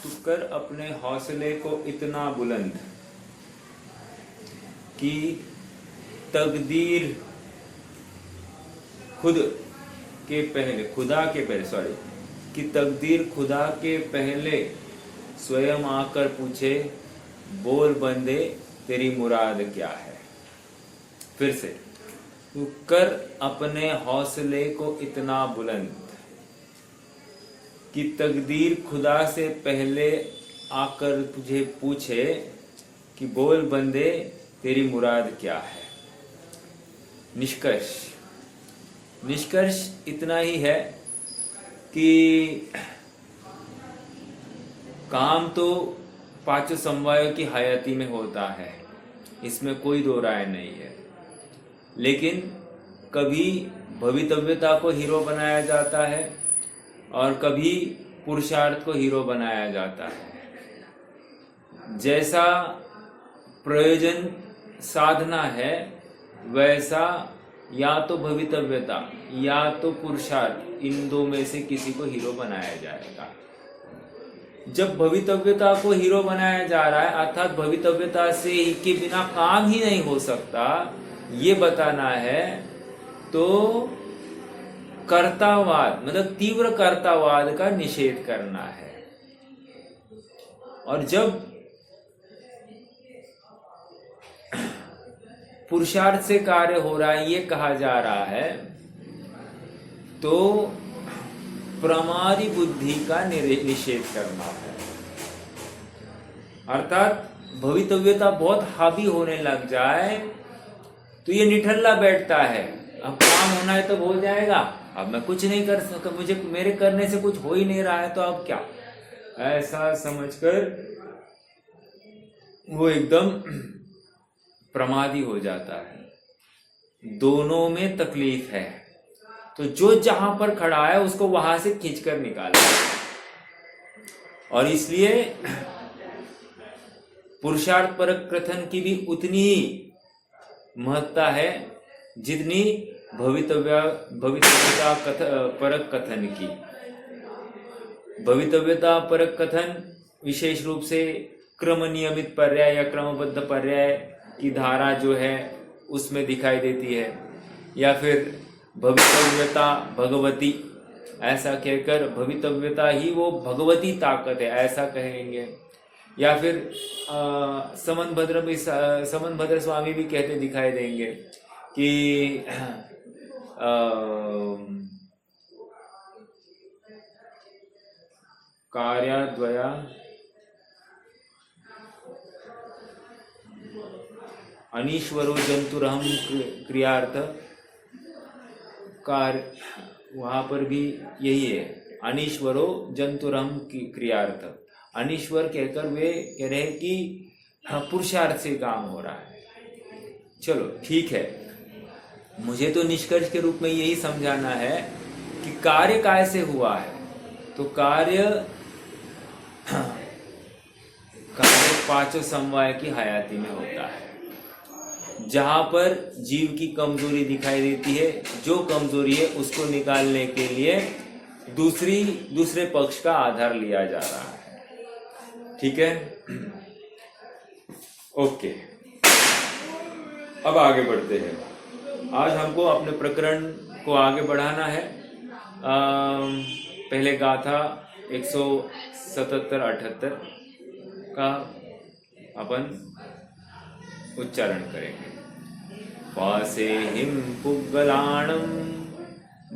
तू कर अपने हौसले को इतना बुलंद कि तकदीर खुदा के पहले कि तकदीर खुदा के पहले स्वयं आकर पूछे, बोल बंदे तेरी मुराद क्या है। फिर से, तू कर अपने हौसले को इतना बुलंद कि तकदीर खुदा से पहले आकर तुझे पूछे कि बोल बंदे तेरी मुराद क्या है। निष्कर्ष इतना ही है कि काम तो पांचों समवायों की हयाती में होता है, इसमें कोई दो राय नहीं है। लेकिन कभी भवितव्यता को हीरो बनाया जाता है और कभी पुरुषार्थ को हीरो बनाया जाता है। जैसा प्रयोजन साधना है वैसा या तो भवितव्यता या तो पुरुषार्थ, इन दो में से किसी को हीरो बनाया जाएगा। जब भवितव्यता को हीरो बनाया जा रहा है, अर्थात भवितव्यता से के बिना काम ही नहीं हो सकता, ये बताना है, तो कर्तावाद मतलब तीव्र कर्तावाद का निषेध करना है। और जब पुरुषार्थ से कार्य हो रहा है ये कहा जा रहा है, तो प्रमादी बुद्धि का निषेध करना है। अर्थात भवितव्यता बहुत हावी होने लग जाए तो ये निठल्ला बैठता है, अब काम होना है तो हो जाएगा, अब मैं कुछ नहीं कर सकता, मुझे मेरे करने से कुछ हो ही नहीं रहा है तो अब क्या, ऐसा समझकर वो एकदम प्रमादी हो जाता है। दोनों में तकलीफ है, तो जो जहां पर खड़ा है उसको वहां से खींचकर निकाला। और इसलिए पुरुषार्थ परक कथन की भी उतनी ही महत्ता है जितनी भवितव्यता परक कथन की। भवितव्यता परक कथन विशेष रूप से क्रम नियमित पर्याय या क्रमबद्ध पर्याय की धारा जो है उसमें दिखाई देती है, या फिर भवितव्यता भगवती, ऐसा कहकर भवितव्यता ही वो भगवती ताकत है ऐसा कहेंगे। या फिर समन भद्र स्वामी भी कहते दिखाई देंगे कि कार्याद्वया अनीश्वरो जंतुरहम क्रियार्थ कार्य, वहां पर भी यही है, अनीश्वरो जंतुरहम क्रियार्थ। अनीश्वर कहकर वे कह रहे हैं कि पुरुषार्थ से काम हो रहा है। चलो ठीक है, मुझे तो निष्कर्ष के रूप में यही समझाना है कि कार्य कैसे हुआ है। तो कार्य पांचों समवाय की हयाती में होता है, जहां पर जीव की कमजोरी दिखाई देती है, जो कमजोरी है उसको निकालने के लिए दूसरे पक्ष का आधार लिया जा रहा है। ठीक है, ओके, अब आगे बढ़ते हैं। आज हमको अपने प्रकरण को आगे बढ़ाना है। पहले गाथा 177-78 का अपन उच्चारण करेंगे। पासे हिम पुग्गलाणम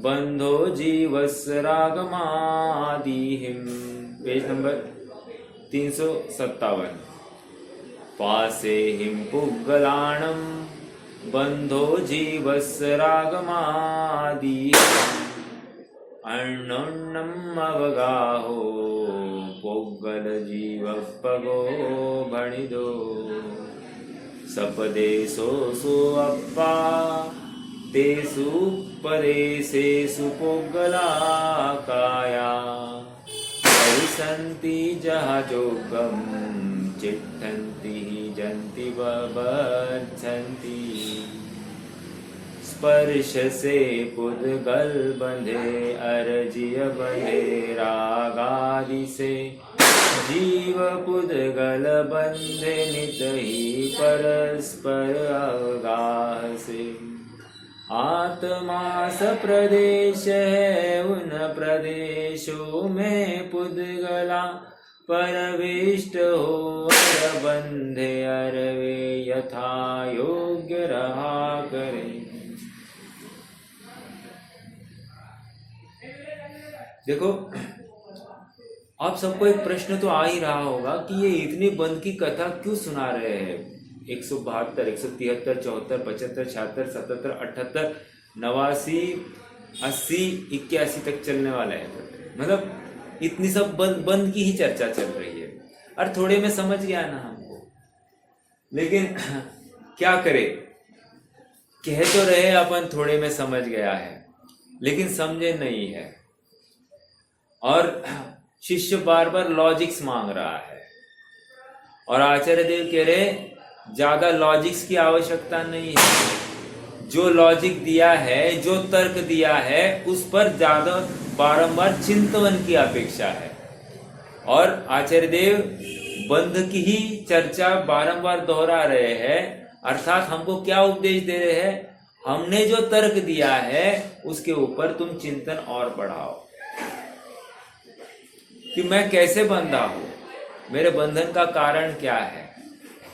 बंधो जीवस्य रागमादिहिम, पेज नंबर 357। पासे हिम पुग्गलाणम बंधो जीवस्य रागमादिहिम, अन्नोन्नम अवगाहो पोग्गल जीव पगो भणिदो, सपदेशो सुअप्पा तेषु पदेशेषु पोग्गला काया, परिसन्ति जहाजोगम चिट्ठन्ति जन्ति बबर्च्छन्ति, स्पर्श से पुद्गल बंधे अर्जिय बंधे रागादि से, जीव पुद्गल बंधे नित ही परस्पर अवगाह से। आत्मा स प्रदेश है उन प्रदेशों में पुद्गला, परविष्ट हो अर बंधे अरवे यथा योग्य रहा करे। देखो, आप सबको एक प्रश्न तो आ ही रहा होगा कि ये इतनी बंध की कथा क्यों सुना रहे हैं। 172, 173, 74, 75, 76, 77, 78, 89, 80, 81 तक चलने वाला है। मतलब इतनी सब बंध की ही चर्चा चल रही है। और थोड़े में समझ गया ना हमको, लेकिन क्या करे, कह तो रहे अपन थोड़े में समझ गया है, लेकिन समझे नहीं है। और शिष्य बार बार लॉजिक्स मांग रहा है, और आचार्य देव कह रहे ज्यादा लॉजिक्स की आवश्यकता नहीं है। जो लॉजिक दिया है, जो तर्क दिया है, उस पर ज्यादा बारंबार चिंतन की अपेक्षा है। और आचार्य देव बंध की ही चर्चा बारंबार दोहरा रहे हैं, अर्थात हमको क्या उपदेश दे रहे हैं, हमने जो तर्क दिया है उसके ऊपर तुम चिंतन और बढ़ाओ कि मैं कैसे बंधा हूं, मेरे बंधन का कारण क्या है,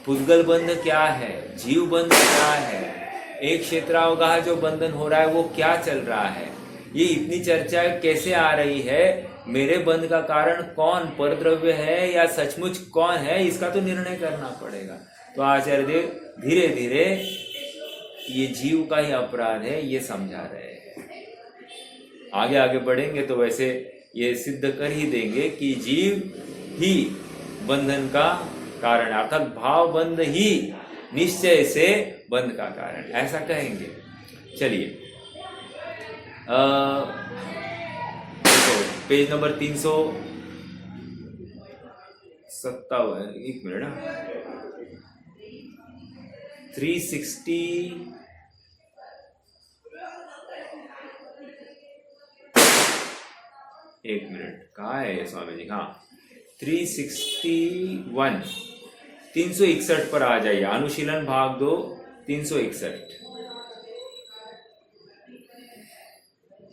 पुद्गल बंध क्या है, जीव बंध क्या है, एक क्षेत्रावगाह जो बंधन हो रहा है वो क्या चल रहा है, ये इतनी चर्चा कैसे आ रही है, मेरे बंध का कारण कौन, परद्रव्य है या सचमुच कौन है, इसका तो निर्णय करना पड़ेगा। तो आचार्य देव धीरे धीरे ये जीव का ही अपराध है ये समझा रहे हैं। आगे आगे बढ़ेंगे तो वैसे ये सिद्ध कर ही देंगे कि जीव ही बंधन का कारण, अर्थात भाव बंध ही निश्चय से बंध का कारण, ऐसा कहेंगे। चलिए पेज नंबर 357, एक मिनट ना, 360 एक मिनट कहाँ है स्वामी जी, हाँ 361, 361 पर आ जाइए। अनुशीलन भाग 2, 361।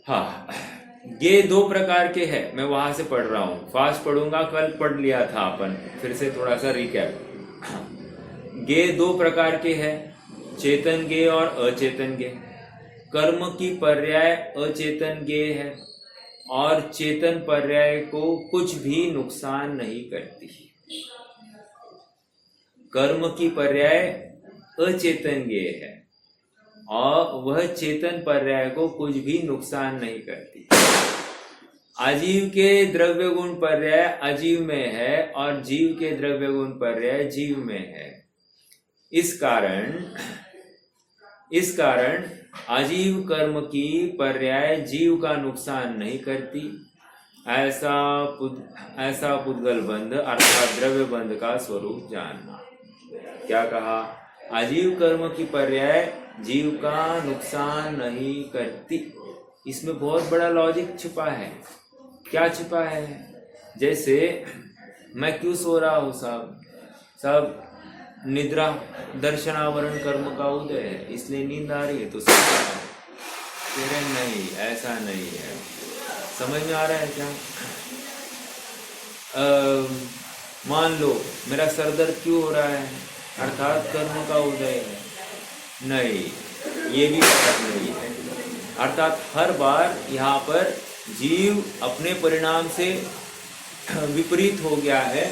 हाँ, ये दो प्रकार के हैं, मैं वहां से पढ़ रहा हूं, फास्ट पढ़ूंगा, कल पढ़ लिया था अपन, फिर से थोड़ा सा रिकैप। गे दो प्रकार के हैं, चेतन गे और अचेतन गे। कर्म की पर्याय अचेतन गे है और चेतन पर्याय को कुछ भी नुकसान नहीं करती। कर्म की पर्याय अचेतन गे है और वह चेतन पर्याय को कुछ भी नुकसान नहीं करती। अजीव के द्रव्य गुण पर्याय अजीव में है और जीव के द्रव्य गुण पर्याय जीव में है। इस कारण अजीव कर्म की पर्याय जीव का नुकसान नहीं करती। ऐसा पुद्गल बंध अर्थात द्रव्य बंध का स्वरूप जानना। क्या कहा? अजीव कर्म की पर्याय जीव का नुकसान नहीं करती। इसमें बहुत बड़ा लॉजिक छिपा है। क्या छिपा है? जैसे मैं क्यों सो रहा हूँ साहब, निद्रा दर्शनावरण कर्म का उदय है, इसलिए नींद आ रही है तो सो रहा है। नहीं, ऐसा नहीं है। समझ में आ रहा है क्या? मान लो मेरा सर दर्द क्यों हो रहा है, अर्थात कर्म का उदय है। नहीं, ये भी बात नहीं है। अर्थात हर बार यहाँ पर जीव अपने परिणाम से विपरीत हो गया है।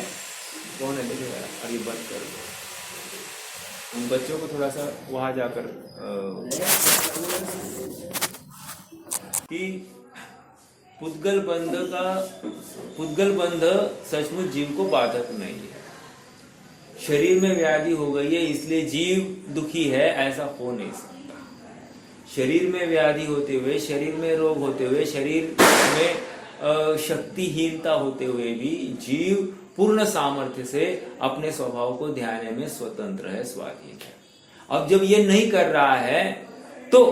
कौन है देखेगा? अरे बंद कर दो, उन बच्चों को थोड़ा सा वहां जाकर कि पुद्गल बंध सचमुच जीव को बाधक नहीं है। शरीर में व्याधि हो गई है इसलिए जीव दुखी है, ऐसा हो नहीं सकता। शरीर में व्याधि होते हुए, शरीर में रोग होते हुए, शरीर में शक्तिहीनता होते हुए भी जीव पूर्ण सामर्थ्य से अपने स्वभाव को ध्यान में स्वतंत्र है, स्वाधीन है। अब जब ये नहीं कर रहा है तो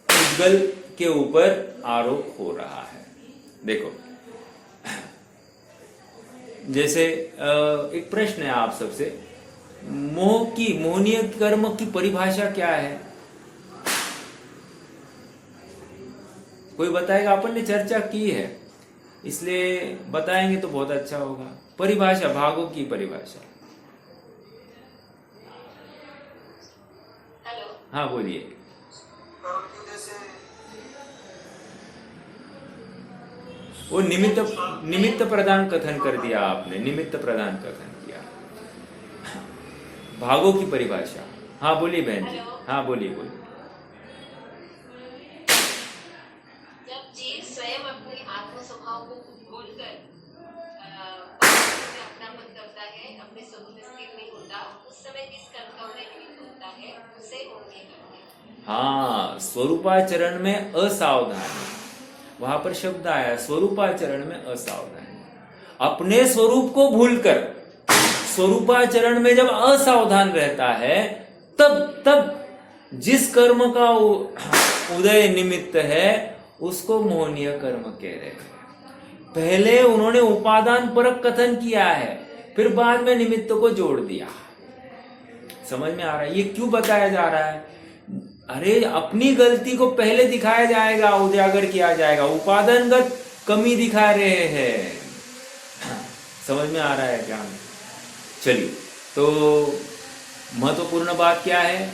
पुद्गल के ऊपर आरोप हो रहा है। देखो जैसे एक प्रश्न है आप सबसे, मोहनीय कर्म की परिभाषा क्या है? कोई बताएगा? अपन ने चर्चा की है, इसलिए बताएंगे तो बहुत अच्छा होगा। परिभाषा, भागों की परिभाषा। हेलो। हाँ बोलिए। वो निमित्त प्रदान कथन कर दिया आपने, निमित्त प्रदान कथन किया। भागों की परिभाषा। हाँ बोलिए बहन जी। हाँ बोलिए बोलिए। जब जीव स्वयं अपने आत्म स्वभाव को भूलकर अपनापन करता है, अपने स्वरूप में स्थिर नहीं होता, उस समय किस कर्म का उन्हें निमित्त होता है, उसे मोहनीय करते हैं। हाँ, स्वरूपाचरण में असावधानी, वहां पर शब्द आया, स्वरूपाचरण में असावधानी। अपने स्वरूप को भूलकर स्वरूपाचरण में जब असावधान रहता है, तब जिस कर्म का उदय निमित्त है उसको मोहनीय कर्म कह रहे हैं। पहले उन्होंने उपादान परक कथन किया है, फिर बाद में निमित्त को जोड़ दिया। समझ में आ रहा है ये क्यों बताया जा रहा है? अरे अपनी गलती को पहले दिखाया जाएगा, उजागर किया जाएगा, उपादानगत कमी दिखा रहे हैं। समझ में आ रहा है क्या? चलिए, तो महत्वपूर्ण बात क्या है?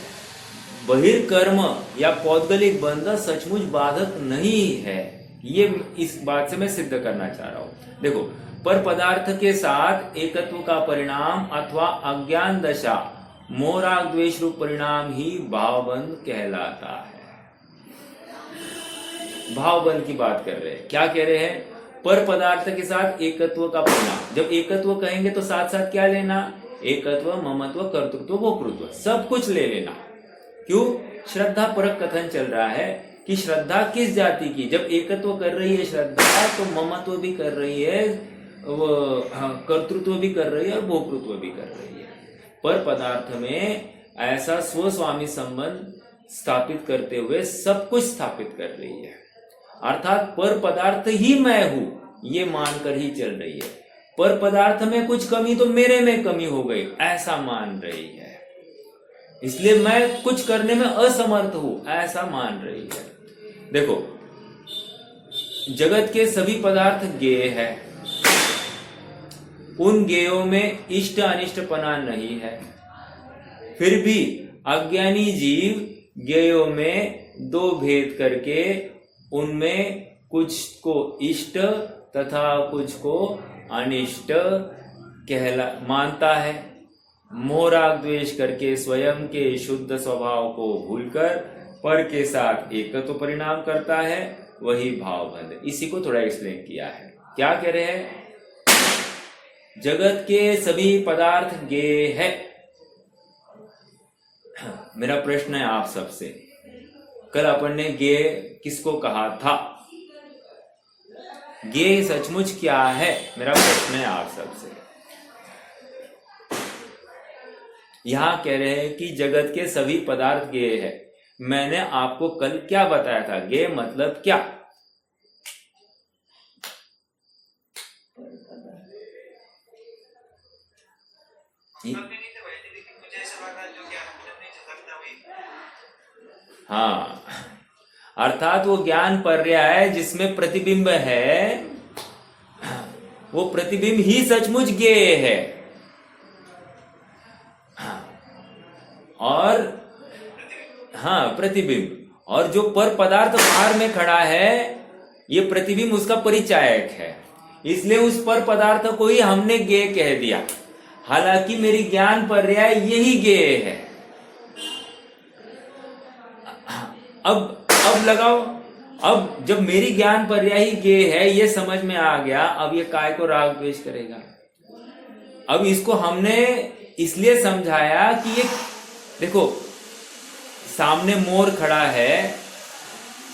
बहिर्कर्म या पौद्गलिक बंध सचमुच बाधक नहीं है, ये इस बात से मैं सिद्ध करना चाह रहा हूं। देखो, पर पदार्थ के साथ एकत्व का परिणाम अथवा अज्ञान दशा मोहराग द्वेष रूप परिणाम ही भावबंध कहलाता है। भावबंध की बात कर रहे हैं। क्या कह रहे हैं? पर पदार्थ के साथ एकत्व का परिणाम। जब एकत्व कहेंगे तो साथ साथ क्या लेना? एकत्व, ममत्व, कर्तृत्व, भोक्तृत्व, सब कुछ ले लेना। क्यों? श्रद्धा परक कथन चल रहा है कि श्रद्धा किस जाति की। जब एकत्व कर रही है श्रद्धा, तो ममत्व भी कर रही है, वो कर्तृत्व भी कर रही है और भोक्तृत्व भी कर रही है। पर पदार्थ में ऐसा स्वस्वामी संबंध स्थापित करते हुए सब कुछ स्थापित कर रही है। अर्थात पर पदार्थ ही मैं हूं, ये मानकर ही चल रही है। पर पदार्थ में कुछ कमी तो मेरे में कमी हो गई, ऐसा मान रही है। इसलिए मैं कुछ करने में असमर्थ हूं, ऐसा मान रही है। देखो, जगत के सभी पदार्थ गेय है, उन गेयों में इष्ट अनिष्टपना नहीं है। फिर भी अज्ञानी जीव गेयों में दो भेद करके उनमें कुछ को इष्ट तथा कुछ को अनिष्ट मानता है। मोहराग द्वेष करके स्वयं के शुद्ध स्वभाव को भूलकर पर के साथ एकत्व परिणाम करता है, वही भावबंध। इसी को थोड़ा एक्सप्लेन किया है। क्या कह रहे हैं? जगत के सभी पदार्थ गेय है। मेरा प्रश्न है आप सबसे, कल अपन ने गेय किसको कहा था? गेय सचमुच क्या है? मेरा प्रश्न है आप सबसे। यहां कह रहे हैं कि जगत के सभी पदार्थ गेय है। मैंने आपको कल क्या बताया था? गेय मतलब क्या? हाँ, अर्थात वो ज्ञान पर्याय जिसमें प्रतिबिंब है, वो प्रतिबिंब ही सचमुच गेय है। और हाँ, प्रतिबिंब। और जो पर पदार्थ बाहर में खड़ा है, ये प्रतिबिंब उसका परिचायक है। इसलिए उस पर पदार्थ को ही हमने गेय कह दिया, हालांकि मेरी ज्ञान पर्याय यही गेय है। अब लगाओ, अब जब मेरी ज्ञान पर्याय ही गेय है, ये समझ में आ गया। अब ये काय को राग द्वेष करेगा? अब इसको हमने इसलिए समझाया कि ये देखो, सामने मोर खड़ा है,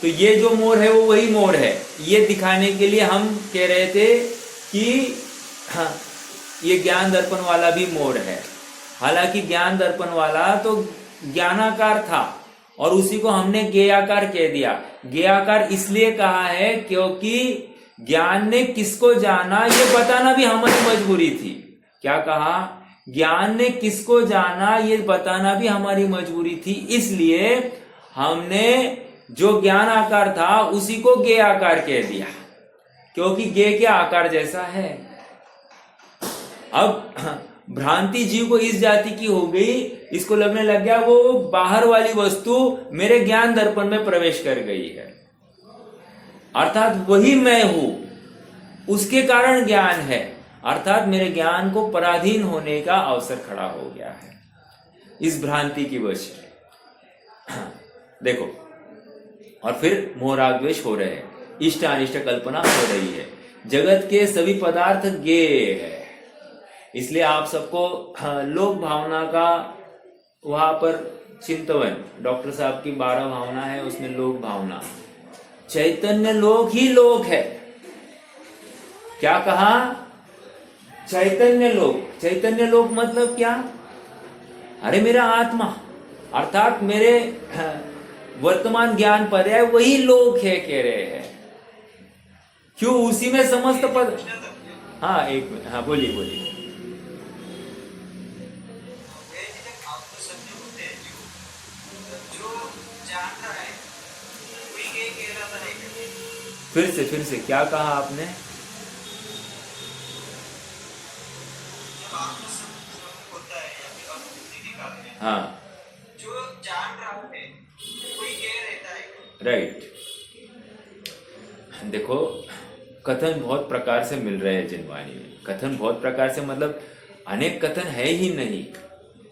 तो ये जो मोर है वो वही मोर है। ये दिखाने के लिए हम कह रहे थे कि हाँ, ये ज्ञान दर्पण वाला भी मोर है। हालांकि ज्ञान दर्पण वाला तो ज्ञानाकार था और उसी को हमने गेयाकार कह दिया। गेयाकार इसलिए कहा है क्योंकि ज्ञान ने किसको जाना ये बताना भी हमारी मजबूरी थी। क्या कहा? ज्ञान ने किसको जाना ये बताना भी हमारी मजबूरी थी, इसलिए हमने जो ज्ञान आकार था उसी को ज्ञेय आकार कह दिया, क्योंकि ज्ञेय के आकार जैसा है। अब भ्रांति जीव को इस जाति की हो गई, इसको लगने लग गया वो बाहर वाली वस्तु मेरे ज्ञान दर्पण में प्रवेश कर गई है, अर्थात वही मैं हूं, उसके कारण ज्ञान है, अर्थात मेरे ज्ञान को पराधीन होने का अवसर खड़ा हो गया है इस भ्रांति की वजह से। देखो, और फिर मोह राग द्वेष हो रहे हैं, इष्ट अनिष्ट कल्पना हो रही है, जगत के सभी पदार्थ ज्ञेय है। इसलिए आप सबको लोक भावना का वहां पर चिंतवन, डॉक्टर साहब की 12 भावना है, उसमें लोक भावना, चैतन्य लोक ही लोक है। क्या कहा? चैतन्य लोक। चैतन्य लोक मतलब क्या? अरे मेरा आत्मा, अर्थात मेरे वर्तमान ज्ञान पर्याय वही लोक है कह रहे हैं। क्यों? उसी में समस्त पद। हाँ एक मिनट, हाँ बोलिए बोलिए। फिर से क्या कहा आपने? हाँ, जो जान रहा है कोई कह रहता है। राइट। देखो, कथन बहुत प्रकार से मिल रहे हैं जिनवाणी में। कथन बहुत प्रकार से मतलब अनेक कथन है ही नहीं,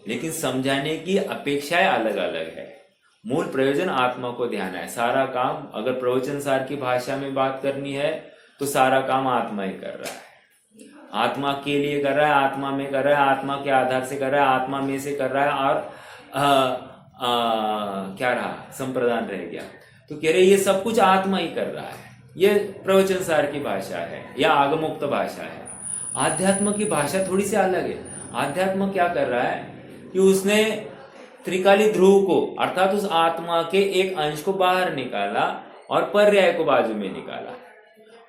लेकिन समझाने की अपेक्षाएं अलग अलग है। मूल प्रयोजन आत्मा को ध्यान है। सारा काम, अगर प्रवचन सार की भाषा में बात करनी है तो सारा काम आत्मा ही कर रहा है, आत्मा के लिए कर रहा है, आत्मा में कर रहा है, आत्मा के आधार से कर रहा है, आत्मा में से कर रहा है। और क्या रहा? संप्रदान रह गया। तो कह रहे ये सब कुछ आत्मा ही कर रहा है। ये प्रवचन सार की भाषा है या आगमोक्त भाषा है। आध्यात्म की भाषा थोड़ी सी अलग है। आध्यात्म क्या कर रहा है कि उसने त्रिकाली ध्रुव को, अर्थात उस आत्मा के एक अंश को बाहर निकाला और पर्याय को बाजू में निकाला,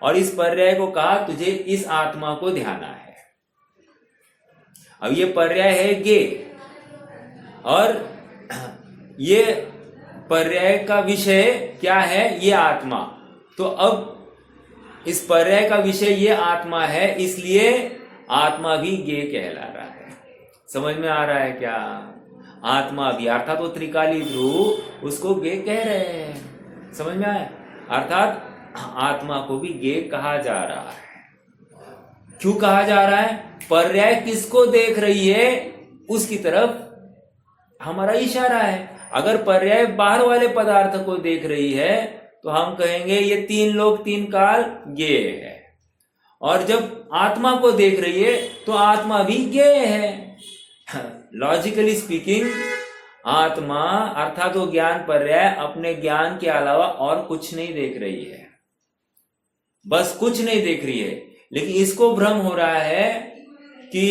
और इस पर्याय को कहा तुझे इस आत्मा को ध्याना है। अब ये पर्याय है गे, और ये पर्याय का विषय क्या है? ये आत्मा। तो अब इस पर्याय का विषय ये आत्मा है, इसलिए आत्मा भी गे कहला रहा है। समझ में आ रहा है क्या? आत्मा भी, अर्थात वो त्रिकाली ध्रुव, उसको गे कह रहे हैं। समझ में आया? अर्थात आत्मा को भी गे कहा जा रहा है। क्यों कहा जा रहा है? पर्याय किसको देख रही है उसकी तरफ हमारा इशारा है। अगर पर्याय बाहर वाले पदार्थ को देख रही है तो हम कहेंगे ये 3 लोक 3 काल गे है, और जब आत्मा को देख रही है तो आत्मा भी गे है। लॉजिकली स्पीकिंग, आत्मा अर्थात वो ज्ञान पर्याय अपने ज्ञान के अलावा और कुछ नहीं देख रही है, बस कुछ नहीं देख रही है, लेकिन इसको भ्रम हो रहा है कि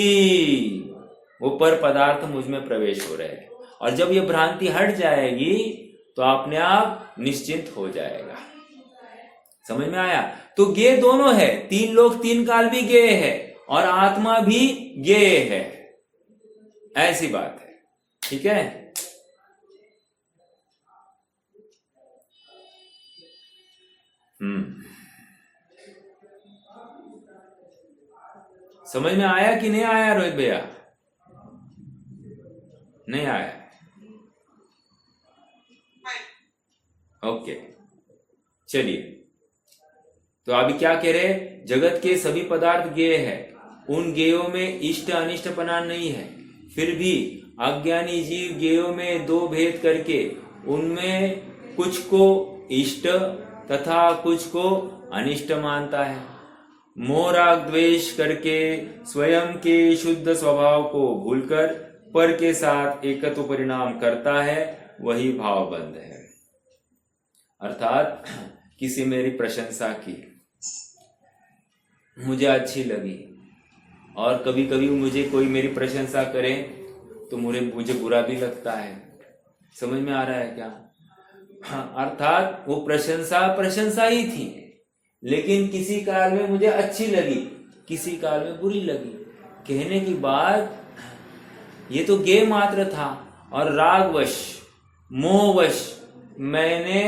वो पर पदार्थ मुझ में प्रवेश हो रहे हैं। और जब ये भ्रांति हट जाएगी तो अपने आप निश्चिंत हो जाएगा। समझ में आया? तो गे दोनों है, 3 लोक 3 काल भी गे है और आत्मा भी गे है, ऐसी बात है। ठीक है? समझ में आया कि नहीं आया रोहित भैया? नहीं आया? ओके, चलिए। तो अभी क्या कह रहे? जगत के सभी पदार्थ ज्ञेय है, उन ज्ञेयों में इष्ट अनिष्टपना नहीं है, फिर भी अज्ञानी जीव ज्ञेयों में 2 भेद करके उनमें कुछ को इष्ट तथा कुछ को अनिष्ट मानता है। मोह राग द्वेष करके स्वयं के शुद्ध स्वभाव को भूलकर पर के साथ एकत्व परिणाम करता है, वही भावबंध है। अर्थात किसी मेरी प्रशंसा की, मुझे अच्छी लगी, और कभी कभी मुझे कोई मेरी प्रशंसा करे तो मुझे बुरा भी लगता है। समझ में आ रहा है क्या? अर्थात वो प्रशंसा ही थी, लेकिन किसी काल में मुझे अच्छी लगी, किसी काल में बुरी लगी। कहने की बात ये तो गेय मात्र था और रागवश मोहवश मैंने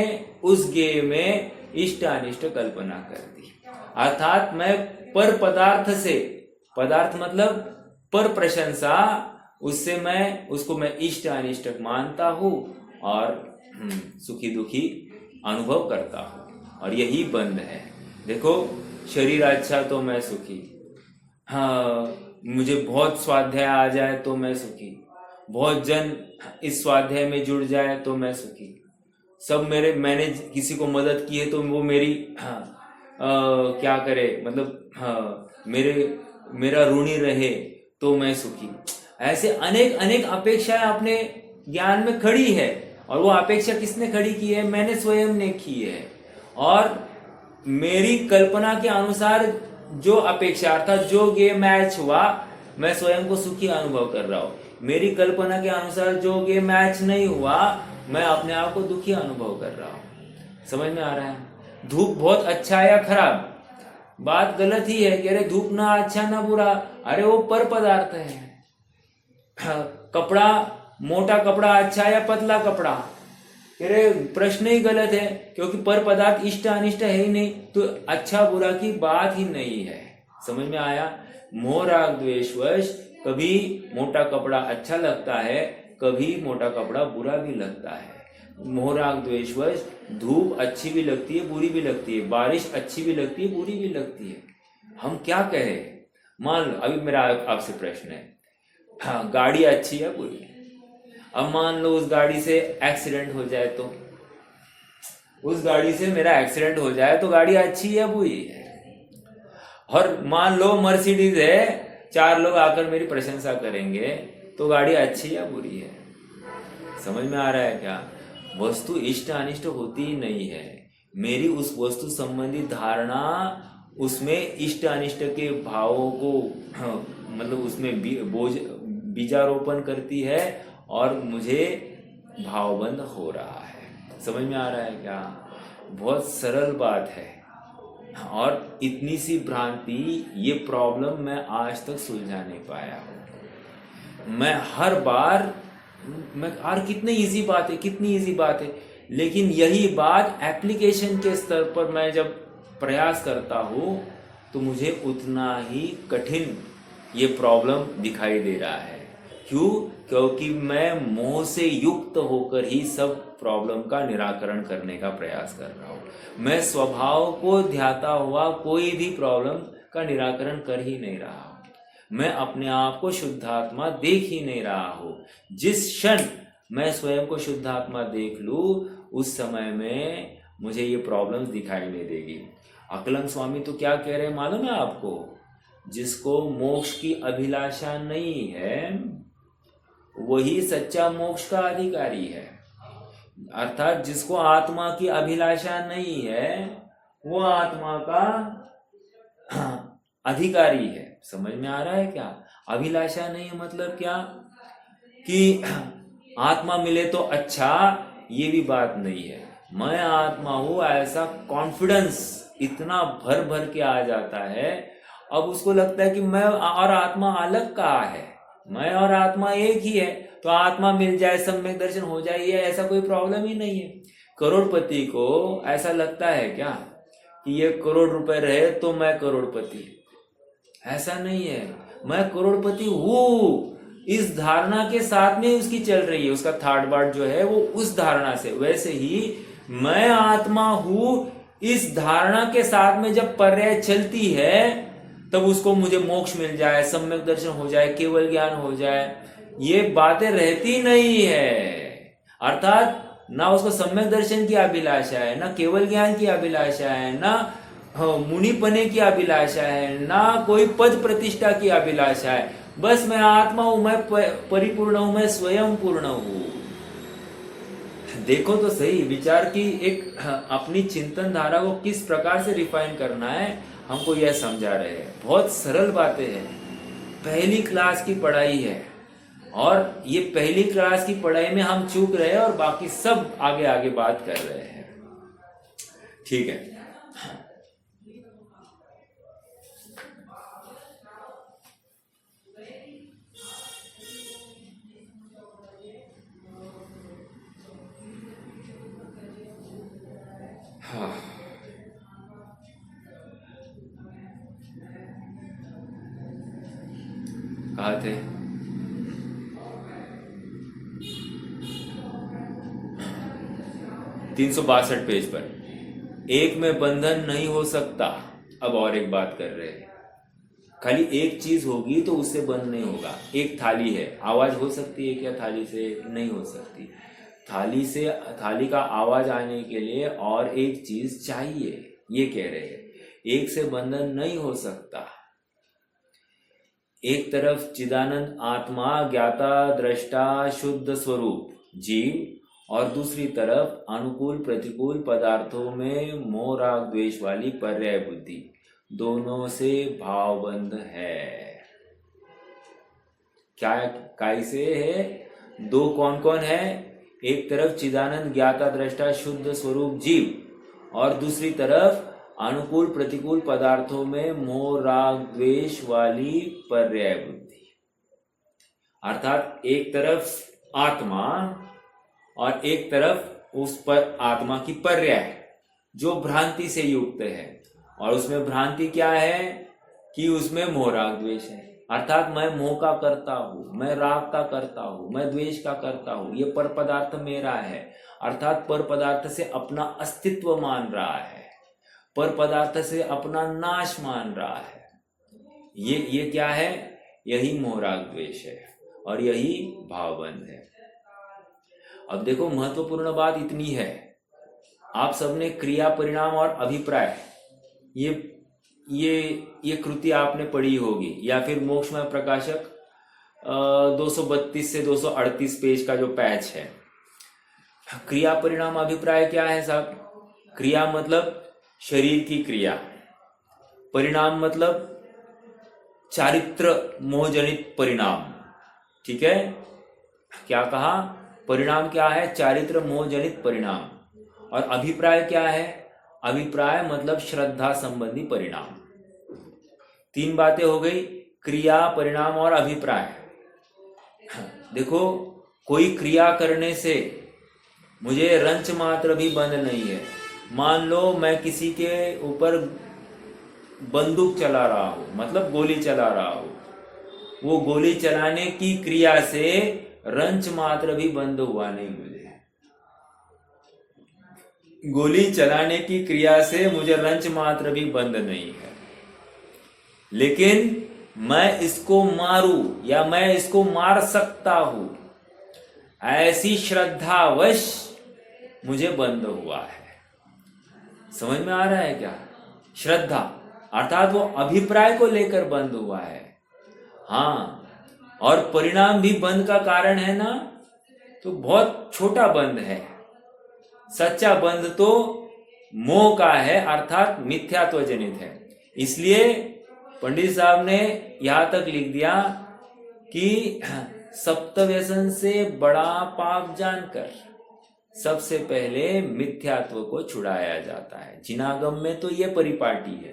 उस गेय में इष्ट अनिष्ट कल्पना कर दी। अर्थात मैं पर पदार्थ से, पदार्थ मतलब पर प्रशंसा, उससे उसको मैं इष्ट अनिष्ट मानता हूं और सुखी दुखी अनुभव करता हूं। और यही बंध है। देखो, शरीर अच्छा तो मैं सुखी, हाँ मुझे बहुत स्वाध्याय आ जाए तो मैं सुखी, बहुत जन इस स्वाध्याय में जुड़ जाए तो मैं सुखी, सब मैंने किसी को मदद की है तो वो मेरी क्या करे, मतलब मेरा ऋणी रहे तो मैं सुखी। ऐसे अनेक अनेक अपेक्षाएं अपने ज्ञान में खड़ी है। और वो अपेक्षा किसने खड़ी की है? मैंने स्वयं ने की है। और मेरी कल्पना के अनुसार जो अपेक्षा अर्थात जो गेम मैच हुआ, मैं स्वयं को सुखी अनुभव कर रहा हूं। मेरी कल्पना के अनुसार जो गेम मैच नहीं हुआ, मैं अपने आप को दुखी अनुभव कर रहा हूं। समझ में आ रहा है? धूप बहुत अच्छा या खराब, बात गलत ही है कि अरे धूप ना अच्छा ना बुरा, अरे वो पर पदार्थ है। कपड़ा, मोटा कपड़ा अच्छा या पतला कपड़ा, अरे प्रश्न ही गलत है, क्योंकि पर पदार्थ इष्ट अनिष्ट है ही नहीं, तो अच्छा बुरा की बात ही नहीं है। समझ में आया? मोह राग द्वेषवश कभी मोटा कपड़ा अच्छा लगता है, कभी मोटा कपड़ा बुरा भी लगता है। मोह राग द्वेषवश धूप अच्छी भी लगती है, बुरी भी लगती है, बारिश अच्छी भी लगती है, बुरी भी लगती है। हम क्या कहें? मान लो, अभी मेरा आपसे प्रश्न है, हाँ गाड़ी अच्छी है बुरी, अब मान लो उस गाड़ी से एक्सीडेंट हो जाए, तो उस गाड़ी से मेरा एक्सीडेंट हो जाए तो गाड़ी अच्छी है बुरी है। और मान लो मर्सिडीज है, 4 लोग आकर मेरी प्रशंसा करेंगे, तो गाड़ी अच्छी या बुरी है? समझ में आ रहा है क्या? वस्तु इष्ट अनिष्ट होती ही नहीं है। मेरी उस वस्तु संबंधी धारणा उसमें इष्ट अनिष्ट के भावों को मतलब उसमें बीजारोपण करती है और मुझे भावबंध हो रहा है। समझ में आ रहा है क्या? बहुत सरल बात है। और इतनी सी भ्रांति, ये प्रॉब्लम मैं आज तक सुलझा नहीं पाया हूं। मैं हर बार कितनी इजी बात है, लेकिन यही बात एप्लीकेशन के स्तर पर मैं जब प्रयास करता हूं तो मुझे उतना ही कठिन ये प्रॉब्लम दिखाई दे रहा है। क्यों? क्योंकि मैं मोह से युक्त होकर ही सब प्रॉब्लम का निराकरण करने का प्रयास कर रहा हूं। मैं स्वभाव को ध्याता हुआ कोई भी प्रॉब्लम का निराकरण कर ही नहीं रहा हूं। मैं अपने आप को शुद्धात्मा देख ही नहीं रहा हूं। जिस क्षण मैं स्वयं को शुद्धात्मा देख लूं, उस समय में मुझे ये प्रॉब्लम्स दिखाई नहीं देगी। अकलंग स्वामी तो क्या कह रहे हैं मालूम है आपको? जिसको मोक्ष की अभिलाषा नहीं है, वही सच्चा मोक्ष का अधिकारी है। अर्थात जिसको आत्मा की अभिलाषा नहीं है, वो आत्मा का अधिकारी है। समझ में आ रहा है क्या? अभिलाषा नहीं मतलब क्या? कि आत्मा मिले तो अच्छा, ये भी बात नहीं है। मैं आत्मा हूं ऐसा कॉन्फिडेंस इतना भर भर के आ जाता है, अब उसको लगता है कि मैं और आत्मा अलग कहाँ है, मैं और आत्मा एक ही है, तो आत्मा मिल जाए, सम्यक दर्शन हो जाए, ये ऐसा कोई प्रॉब्लम ही नहीं है। करोड़पति को ऐसा लगता है क्या कि ये करोड़ रुपए रहे तो मैं करोड़पति? ऐसा नहीं है। मैं करोड़पति हूँ, इस धारणा के साथ में उसकी चल रही है, उसका थर्ड पार्ट जो है वो उस धारणा से। वैसे ही मैं आत्मा हूँ, इस धारणा के साथ में जब पर्याय चलती है, तब उसको मुझे मोक्ष मिल जाए, सम्यक दर्शन हो जाए, केवल ज्ञान हो जाए, ये बातें रहती नहीं है। अर्थात ना उसको सम्यक दर्शन की अभिलाषा है, ना केवल ज्ञान की अभिलाषा है, ना मुनिपने की अभिलाषा है, ना कोई पद प्रतिष्ठा की अभिलाषा है। बस मैं आत्मा हूं, मैं परिपूर्ण हूं, मैं स्वयं पूर्ण हूं। देखो तो सही, विचार की एक अपनी चिंतन धारा को किस प्रकार से रिफाइन करना है, हमको यह समझा रहे हैं। बहुत सरल बातें हैं, पहली क्लास की पढ़ाई है, और ये पहली क्लास की पढ़ाई में हम चूक रहे हैं और बाकी सब आगे आगे बात कर रहे हैं। ठीक है, कहा थे? (362) पेज पर, एक में बंधन नहीं हो सकता। अब और एक बात कर रहे हैं, खाली एक चीज होगी तो उससे बंध नहीं होगा। एक थाली है, आवाज हो सकती है क्या थाली से? नहीं हो सकती। थाली का आवाज आने के लिए और एक चीज चाहिए, ये कह रहे हैं। एक से बंधन नहीं हो सकता। एक तरफ चिदानंद आत्मा, ज्ञाता दृष्टा शुद्ध स्वरूप जीव, और दूसरी तरफ अनुकूल प्रतिकूल पदार्थों में मोह राग द्वेष वाली पर्याय बुद्धि, दोनों से भावबंध है। क्या कैसे है? दो कौन कौन है? एक तरफ चिदानंद ज्ञाता दृष्टा शुद्ध स्वरूप जीव, और दूसरी तरफ अनुकूल प्रतिकूल पदार्थों में मोह राग द्वेष वाली पर्याय बुद्धि। अर्थात एक तरफ आत्मा और एक तरफ उस पर आत्मा की पर्याय जो भ्रांति से युक्त है, और उसमें भ्रांति क्या है कि उसमें मोह राग द्वेष है। अर्थात मैं मोह का करता हूं, मैं राग का करता हूं, मैं द्वेष का करता हूं, ये पर पदार्थ मेरा है। अर्थात पर पदार्थ से अपना अस्तित्व मान रहा है, पर पदार्थ से अपना नाश मान रहा है। ये क्या है? यही मोह राग द्वेष है, और यही भावबंध है। अब देखो, महत्वपूर्ण बात इतनी है, आप सबने क्रिया परिणाम और अभिप्राय ये कृति आपने पढ़ी होगी, या फिर मोक्षमय प्रकाशक 232 से 238 पेज का जो पैच है। क्रिया परिणाम अभिप्राय क्या है साहब? क्रिया मतलब शरीर की क्रिया, परिणाम मतलब चारित्र मोहजनित परिणाम। ठीक है, क्या कहा? परिणाम क्या है? चारित्र मोहजनित परिणाम। और अभिप्राय क्या है? अभिप्राय मतलब श्रद्धा संबंधी परिणाम। तीन बातें हो गई, क्रिया, परिणाम और अभिप्राय। देखो, कोई क्रिया करने से मुझे रंच मात्र भी बंध नहीं है। मान लो मैं किसी के ऊपर बंदूक चला रहा हूं, मतलब गोली चला रहा हूं, वो गोली चलाने की क्रिया से रंच मात्र भी बंद हुआ नहीं मुझे। गोली चलाने की क्रिया से मुझे रंच मात्र भी बंद नहीं है, लेकिन मैं इसको मारूं या मैं इसको मार सकता हूं, ऐसी श्रद्धावश मुझे बंद हुआ है। समझ में आ रहा है क्या? श्रद्धा अर्थात वो अभिप्राय को लेकर बंद हुआ है। हाँ, और परिणाम भी बंद का कारण है ना, तो बहुत छोटा बंद है। सच्चा बंध तो मोह का है, अर्थात मिथ्यात्व जनित है। इसलिए पंडित साहब ने यहां तक लिख दिया कि सप्तव्यसन से बड़ा पाप जानकर सबसे पहले मिथ्यात्व को छुड़ाया जाता है। जिनागम में तो ये परिपाटी है।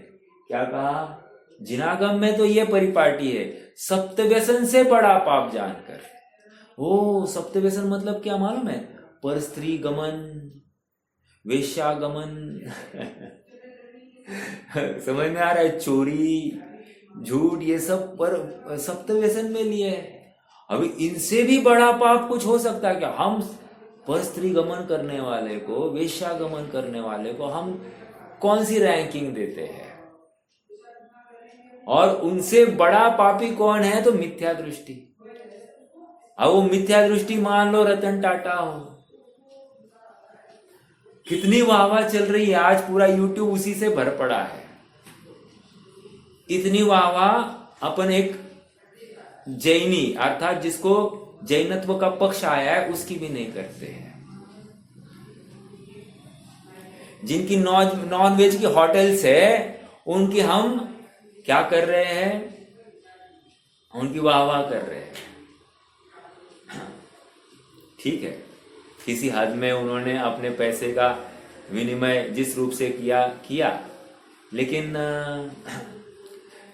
क्या कहा? जिनागम में तो ये परिपाटी है, सप्तव्यसन से बड़ा पाप जानकर। ओ, सप्तव्यसन मतलब क्या मालूम है? पर स्त्री गमन, वेश्यागमन समझ में आ रहा है? चोरी, झूठ, ये सब पर सप्तव्यसन में लिए है। अभी इनसे भी बड़ा पाप कुछ हो सकता है क्या? हम पर स्त्री गमन करने वाले को, वेश्यागमन करने वाले को हम कौन सी रैंकिंग देते हैं? और उनसे बड़ा पापी कौन है? तो मिथ्या दृष्टि। अब वो मिथ्या दृष्टि मान लो रतन टाटा हो, कितनी वाहवाह चल रही है, आज पूरा यूट्यूब उसी से भर पड़ा है। इतनी वाहवाह अपन एक जैनी अर्थात जिसको जैनत्व का पक्ष आया है उसकी भी नहीं करते हैं। जिनकी नॉन वेज की होटल्स है उनकी हम क्या कर रहे हैं? उनकी वाहवाह कर रहे हैं। ठीक है, किसी हद में उन्होंने अपने पैसे का विनिमय जिस रूप से किया, लेकिन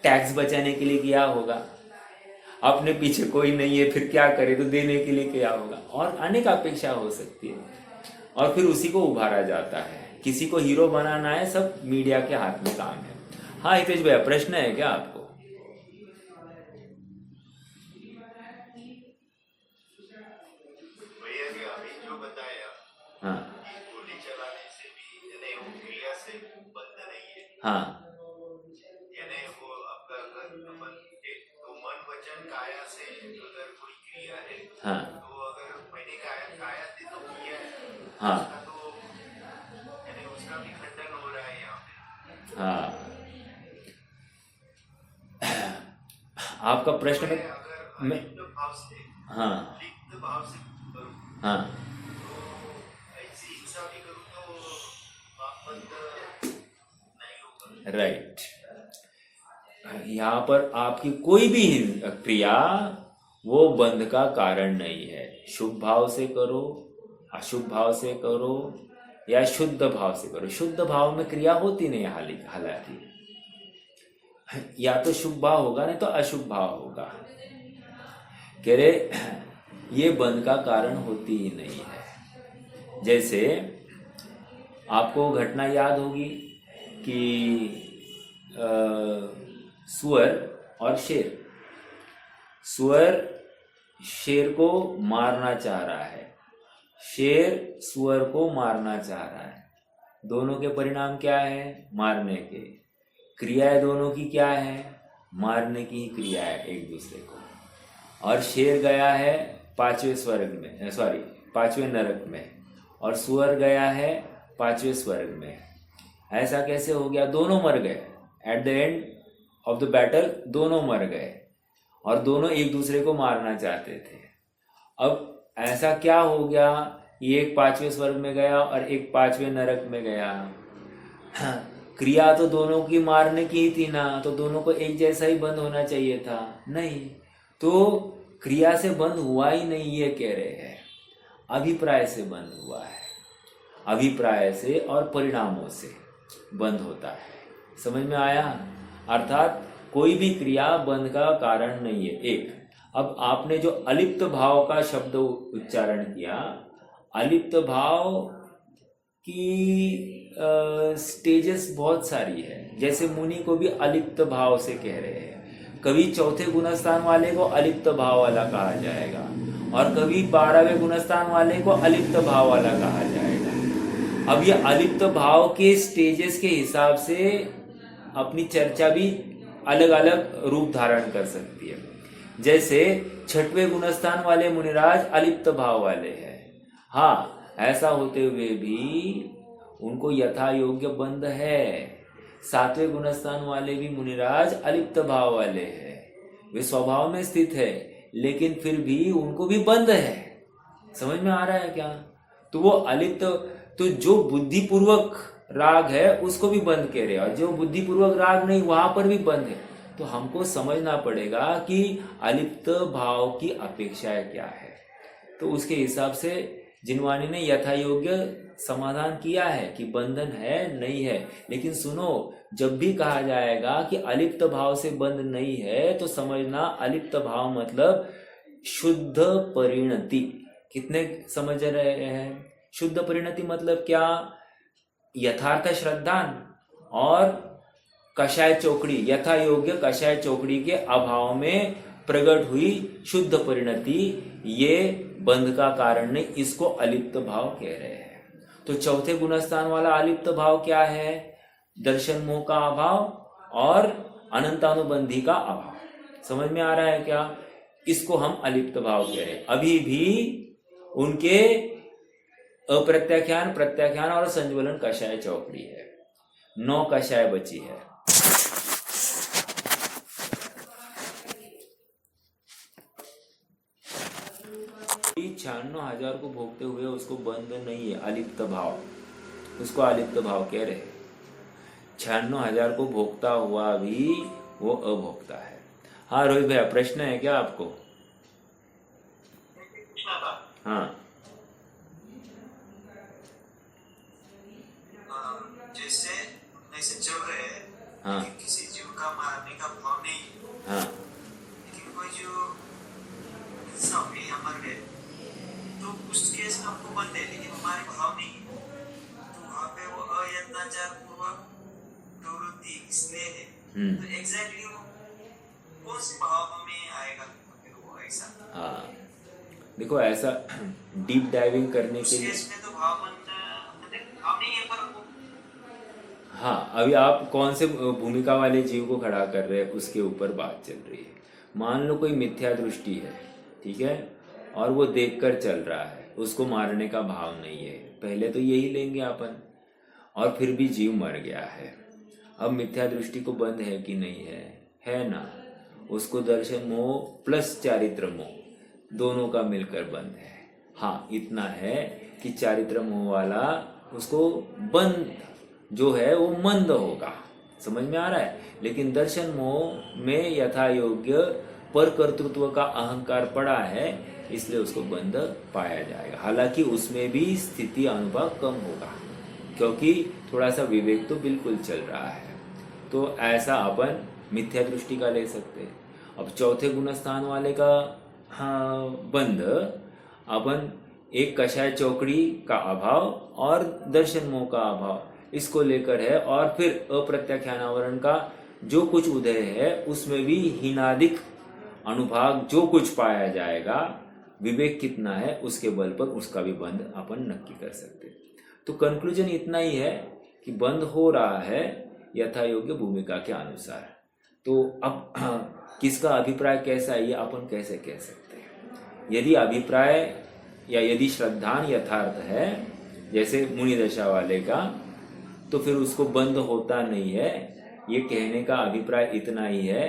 टैक्स बचाने के लिए किया होगा। अपने पीछे कोई नहीं है, फिर क्या करे? तो देने के लिए किया होगा, और अनेक अपेक्षा हो सकती है, और फिर उसी को उभारा जाता है। किसी को हीरो बनाना है, सब मीडिया के हाथ में काम है। हाँ हितेश भैया, प्रश्न है क्या आपको? हाँ यानी वो आपका अपन एक तो मन वचन काया से अगर कोई क्रिया है हाँ तो अगर मैंने काया काया से तो किया है हाँ उसका तो यानी उसका भी खंडन हो रहा है यहाँ पे। हाँ। आपका प्रश्न में अगर मैं अलिप्त भाव से हाँ लिप्त भाव से करूँ हाँ तो ऐसी हिंसा भी करूँ तो पापबंध नहीं होगा। राइट। यहाँ पर आपकी कोई भी क्रिया वो बंध का कारण नहीं है। शुभ भाव से करो, अशुभ भाव से करो या शुद्ध भाव से करो, शुद्ध भाव में क्रिया होती नहीं हालांकि, या तो शुभ भाव होगा नहीं तो अशुभ भाव होगा। कह रहे ये बंध का कारण होती ही नहीं है। जैसे आपको घटना याद होगी कि सुअर और शेर, सुअर शेर को मारना चाह रहा है, शेर सुअर को मारना चाह रहा है। दोनों के परिणाम क्या है? मारने के। क्रियाएं दोनों की क्या है? मारने की ही क्रिया है एक दूसरे को। और शेर गया है 5वें स्वर्ग में, सॉरी 5वें नरक में, और सुअर गया है 5वें स्वर्ग में। ऐसा कैसे हो गया? दोनों मर गए। At the end of the battle दोनों मर गए और दोनों एक दूसरे को मारना चाहते थे। अब ऐसा क्या हो गया? एक 5वें स्वर्ग में गया और एक 5वें नरक में गया। क्रिया तो दोनों की मारने की ही थी ना, तो दोनों को एक जैसा ही बंद होना चाहिए था। नहीं, तो क्रिया से बंद हुआ ही नहीं, ये कह रहे हैं। अभिप्राय से बंद हुआ है, अभिप्राय से और परिणामों से बंद होता है। समझ में आया? अर्थात कोई भी क्रिया बंध का कारण नहीं है। एक, अब आपने जो अलिप्त भाव का शब्द उच्चारण किया, अलिप्त भाव की स्टेजेस बहुत सारी है। जैसे मुनि को भी अलिप्त भाव से कह रहे हैं। कभी चौथे गुणस्थान वाले को अलिप्त भाव वाला कहा जाएगा और कभी 12वें गुणस्थान वाले को अलिप्त भाव वाला कहा जाएगा। अब ये अलिप्त भाव के स्टेजेस के हिसाब से अपनी चर्चा भी अलग अलग रूप धारण कर सकती है। जैसे 6वें गुणस्थान वाले मुनिराज अलिप्त भाव वाले हैं। हाँ, ऐसा होते हुए भी उनको यथा योग्य बंध है। 7वें गुणस्थान वाले भी मुनिराज अलिप्त भाव वाले हैं। वे स्वभाव में स्थित है, लेकिन फिर भी उनको भी बंध है। समझ में आ रहा है क्या? तो वो अलिप्त, तो जो बुद्धिपूर्वक राग है उसको भी बंद कह रहे, और जो बुद्धिपूर्वक राग नहीं वहां पर भी बंद है। तो हमको समझना पड़ेगा कि अलिप्त भाव की अपेक्षाएं क्या है। तो उसके हिसाब से जिनवानी ने यथा योग्य समाधान किया है कि बंधन है नहीं है। लेकिन सुनो, जब भी कहा जाएगा कि अलिप्त भाव से बंध नहीं है, तो समझना अलिप्त भाव मतलब शुद्ध परिणति। कितने समझ रहे हैं? शुद्ध परिणति मतलब क्या? यथार्थ श्रद्धान और कषाय चौकड़ी, यथा योग्य कषाय चौकड़ी के अभाव में प्रकट हुई शुद्ध परिणति, ये बंध का कारण नहीं। इसको अलिप्त भाव कह रहे हैं। तो चौथे गुणस्थान वाला अलिप्त भाव क्या है? दर्शन मोह का अभाव और अनंतानुबंधी का अभाव। समझ में आ रहा है क्या? इसको हम अलिप्त भाव कह रहे हैं। अभी भी उनके अप्रत्याख्यान, प्रत्याख्यान और संज्वलन कषाय चौकड़ी है। 9 कषाय बची है। कोई 96,000 को भोगते हुए उसको बंध नहीं है, अलिप्त भाव, उसको अलिप्त भाव कह रहे हैं। 96,000 को भोगता हुआ भी वो अभोक्ता है। हाँ रोहित भैया, प्रश्न है क्या आपको? हाँ, जैसे ऐसे चल रहे हैं, हाँ, लेकिन किसी जीव का मारने का भाव नहीं, हाँ, लेकिन कोई जो हिंसा हुई या मर गए, तो उस केस में हमको बंद है, लेकिन हमारे भाव नहीं। तो वहाँ पे वो अयत्नाचार पूर्वक प्रवृत्ति इसलिए है। तो एग्जैक्टली वो कौन से भाव में आएगा फिर वो ऐसा? हाँ, देखो ऐसा डीप डाइविंग करने उस के लिए, केस में तो भाव नहीं है, पर वो हाँ, अभी आप कौन से भूमिका वाले जीव को खड़ा कर रहे हैं उसके ऊपर बात चल रही है। मान लो कोई मिथ्या दृष्टि है, ठीक है, और वो देखकर चल रहा है, उसको मारने का भाव नहीं है, पहले तो यही लेंगे अपन, और फिर भी जीव मर गया है। अब मिथ्या दृष्टि को बंद है कि नहीं है ना, उसको दर्शन मोह प्लस चारित्र मोह दोनों का मिलकर बंद है। हाँ, इतना है कि चारित्र मोह वाला उसको बंद जो है वो मंद होगा, समझ में आ रहा है। लेकिन दर्शन मोह में यथा योग्य पर कर्तृत्व का अहंकार पड़ा है, इसलिए उसको बंद पाया जाएगा। हालांकि उसमें भी स्थिति अनुभव कम होगा, क्योंकि थोड़ा सा विवेक तो बिल्कुल चल रहा है। तो ऐसा अपन मिथ्या दृष्टि का ले सकते हैं। अब चौथे गुणस्थान वाले का बंद अपन एक कषाय चौकड़ी का अभाव और दर्शन मोह का अभाव इसको लेकर है, और फिर अप्रत्याख्यानावरण का जो कुछ उदय है उसमें भी हीनादिक अनुभाग जो कुछ पाया जाएगा, विवेक कितना है उसके बल पर उसका भी बंध अपन नक्की कर सकते। तो कंक्लूजन इतना ही है कि बंध हो रहा है यथा योग्य भूमिका के अनुसार। तो अब किसका अभिप्राय कैसा है ये अपन कैसे कह सकते हैं। यदि अभिप्राय या यदि श्रद्धान यथार्थ है जैसे मुनि दशा वाले का, तो फिर उसको बंद होता नहीं है। ये कहने का अभिप्राय इतना ही है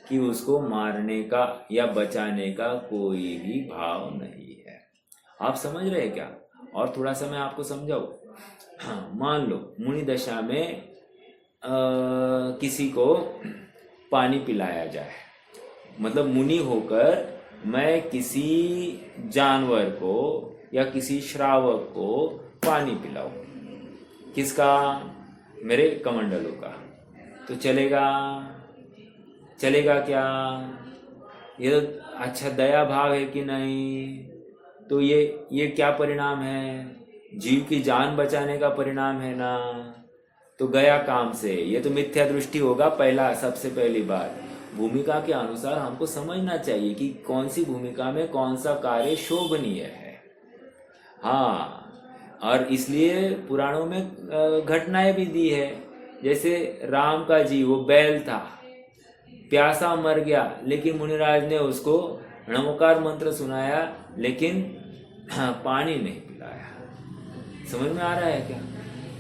कि उसको मारने का या बचाने का कोई भी भाव नहीं है। आप समझ रहे हैं क्या? और थोड़ा सा मैं आपको समझाऊं। हाँ, मान लो मुनि दशा में किसी को पानी पिलाया जाए, मतलब मुनि होकर मैं किसी जानवर को या किसी श्रावक को पानी पिलाऊं, किसका? मेरे कमंडलों का, तो चलेगा? चलेगा क्या? ये तो अच्छा दया भाव है कि नहीं? तो ये क्या परिणाम है? जीव की जान बचाने का परिणाम है ना। तो गया काम से, ये तो मिथ्या दृष्टि होगा। पहला सबसे पहली बात, भूमिका के अनुसार हमको समझना चाहिए कि कौन सी भूमिका में कौन सा कार्य शोभनीय है। हाँ, और इसलिए पुराणों में घटनाएं भी दी है। जैसे राम का जी वो बैल था, प्यासा मर गया, लेकिन मुनिराज ने उसको नमोकार मंत्र सुनाया, लेकिन पानी नहीं पिलाया। समझ में आ रहा है क्या?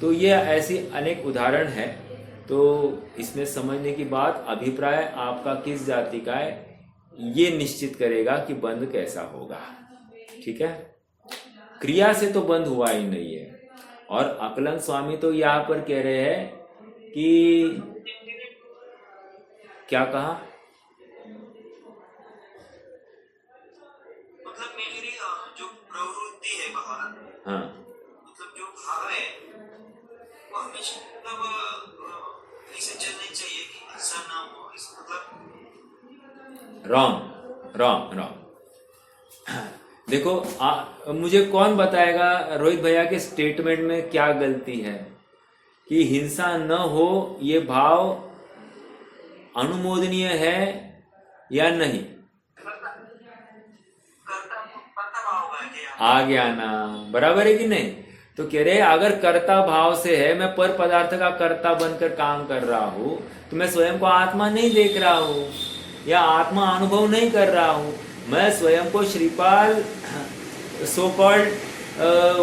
तो ये ऐसी अनेक उदाहरण है। तो इसमें समझने की बात, अभिप्राय आपका किस जाति का है ये निश्चित करेगा कि बंद कैसा होगा। ठीक है, क्रिया से तो बंद हुआ ही नहीं है। और अकलन स्वामी तो यहाँ पर कह रहे हैं कि क्या कहा? मतलब मेरी जो प्रवृत्ति है बाहर, हाँ, मतलब जो भाव है वो हमेशा मतलब ऐसे चलनी चाहिए कि ऐसा ना हो। इस मतलब रॉन्ग। देखो मुझे कौन बताएगा रोहित भैया के स्टेटमेंट में क्या गलती है कि हिंसा न हो ये भाव अनुमोदनीय है या नहीं? आ गया ना, बराबर है कि नहीं? तो कह रहे अगर कर्ता भाव से है, मैं पर पदार्थ का कर्ता बनकर काम कर रहा हूं, तो मैं स्वयं को आत्मा नहीं देख रहा हूं या आत्मा अनुभव नहीं कर रहा हूं। मैं स्वयं को श्रीपाल, सो कॉल्ड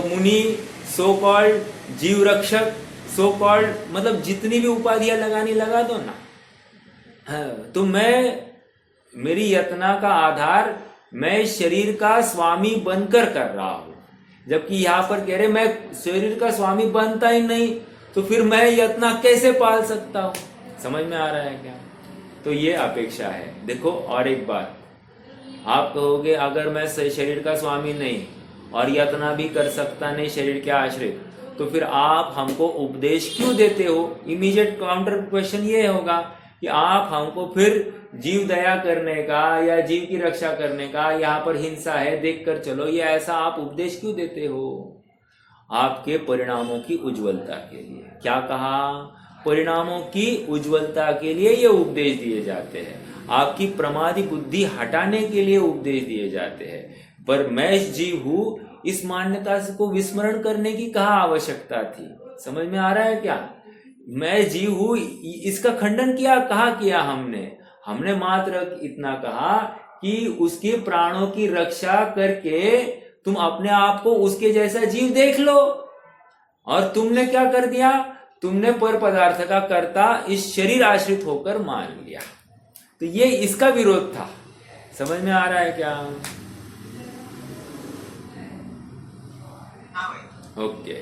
मुनि, सो कॉल्ड जीव रक्षक, सो कॉल्ड मतलब जितनी भी उपाधियां लगानी लगा दो ना। तो मेरी यत्ना का आधार मैं शरीर का स्वामी बनकर कर रहा हूं, जबकि यहां पर कह रहे मैं शरीर का स्वामी बनता ही नहीं, तो फिर मैं यत्ना कैसे पाल सकता हूं? समझ में आ रहा है क्या? तो ये अपेक्षा है। देखो और एक बात, आप कहोगे अगर मैं शरीर का स्वामी नहीं और यत्ना भी कर सकता नहीं शरीर के आश्रित, तो फिर आप हमको उपदेश क्यों देते हो? इमीडिएट काउंटर क्वेश्चन ये होगा कि आप हमको फिर जीव दया करने का या जीव की रक्षा करने का, यहाँ पर हिंसा है देख कर चलो, ये ऐसा आप उपदेश क्यों देते हो? आपके परिणामों की उज्ज्वलता के लिए। क्या कहा? परिणामों की उज्ज्वलता के लिए ये उपदेश दिए जाते हैं, आपकी प्रमादी बुद्धि हटाने के लिए उपदेश दिए जाते हैं। पर मैं जीव हूं, इस मान्यता को विस्मरण करने की कहाँ आवश्यकता थी? समझ में आ रहा है क्या? मैं जीव हूं, इसका खंडन कहा किया हमने मात्र इतना कहा कि उसके प्राणों की रक्षा करके तुम अपने आप को उसके जैसा जीव देख लो। और तुमने क्या कर दिया, तुमने पर पदार्थ का कर्ता इस शरीर आश्रित होकर मान लिया। तो ये इसका विरोध था। समझ में आ रहा है क्या? हाँ भाई। ओके।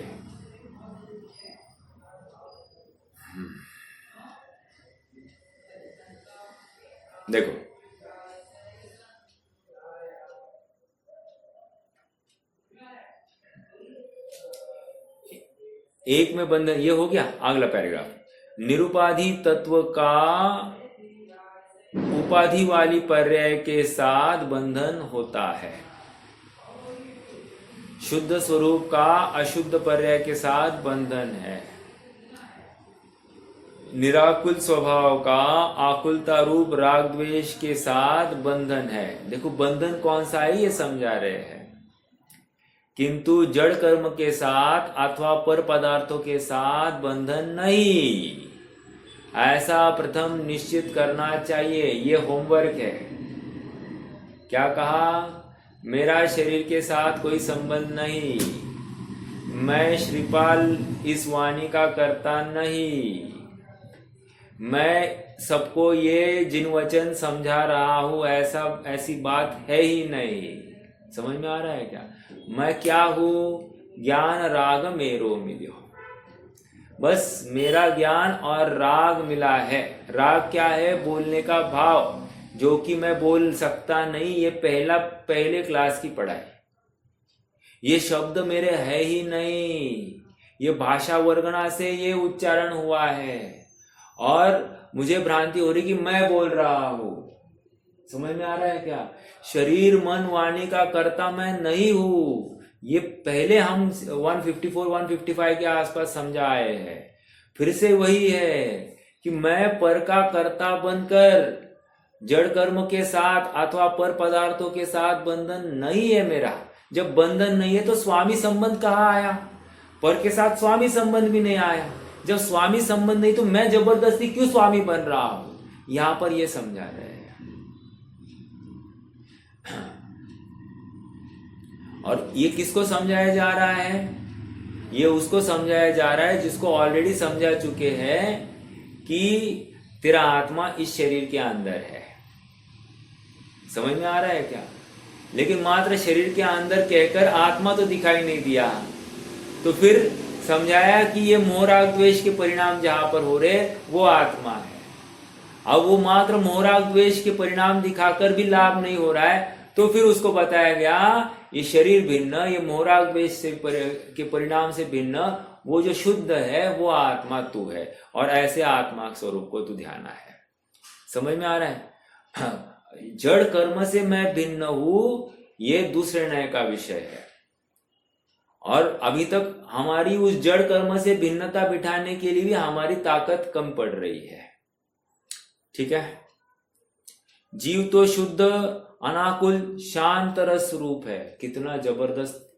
देखो, एक में बंधन, ये हो गया। अगला पैराग्राफ, निरुपाधि तत्व का उपाधि वाली पर्याय के साथ बंधन होता है। शुद्ध स्वरूप का अशुद्ध पर्याय के साथ बंधन है। निराकुल स्वभाव का आकुलता रूप राग द्वेष के साथ बंधन है। देखो बंधन कौन सा है ये समझा रहे हैं। किंतु जड़ कर्म के साथ अथवा पर पदार्थों के साथ बंधन नहीं, ऐसा प्रथम निश्चित करना चाहिए। ये होमवर्क है। क्या कहा? मेरा शरीर के साथ कोई संबंध नहीं, मैं श्रीपाल इस वाणी का कर्ता नहीं, मैं सबको ये जिन वचन समझा रहा हूं ऐसी बात है ही नहीं। समझ में आ रहा है क्या? मैं क्या हूं? ज्ञान राग मेरो मिलो। बस मेरा ज्ञान और राग मिला है। राग क्या है? बोलने का भाव, जो कि मैं बोल सकता नहीं। ये पहले क्लास की पढ़ाई। ये शब्द मेरे है ही नहीं, ये भाषा वर्गणा से ये उच्चारण हुआ है और मुझे भ्रांति हो रही कि मैं बोल रहा हूं। समझ में आ रहा है क्या? शरीर मन वाणी का कर्ता मैं नहीं हूं। ये पहले हम 154-155 के आसपास समझा आए हैं। फिर से वही है कि मैं पर का कर्ता बनकर जड़ कर्म के साथ अथवा पर पदार्थों के साथ बंधन नहीं है मेरा। जब बंधन नहीं है तो स्वामी संबंध कहाँ आया? पर के साथ स्वामी संबंध भी नहीं आया। जब स्वामी संबंध नहीं तो मैं जबरदस्ती क्यों स्वामी बन रहा हूं? यहां पर यह समझा रहे हैं। और ये किसको समझाया जा रहा है? ये उसको समझाया जा रहा है जिसको ऑलरेडी समझा चुके हैं कि तेरा आत्मा इस शरीर के अंदर है। समझ में आ रहा है क्या? लेकिन मात्र शरीर के अंदर कहकर आत्मा तो दिखाई नहीं दिया। तो फिर समझाया कि ये मोह राग द्वेष के परिणाम जहां पर हो रहे वो आत्मा है। अब वो मात्र मोह राग द्वेष के परिणाम दिखाकर भी लाभ नहीं हो रहा है, तो फिर उसको बताया गया ये शरीर भिन्न, ये मोह राग द्वेष के परिणाम से भिन्न, वो जो शुद्ध है वो आत्मा तू है। और ऐसे आत्मा स्वरूप को तू ध्यान है। समझ में आ रहा है? जड़ कर्म से मैं भिन्न हूं, ये दूसरे न्याय का विषय है। और अभी तक हमारी उस जड़ कर्म से भिन्नता बिठाने के लिए भी हमारी ताकत कम पड़ रही है। ठीक है? जीव तो शुद्ध अनाकुल शांत रस रूप है। कितना जबरदस्त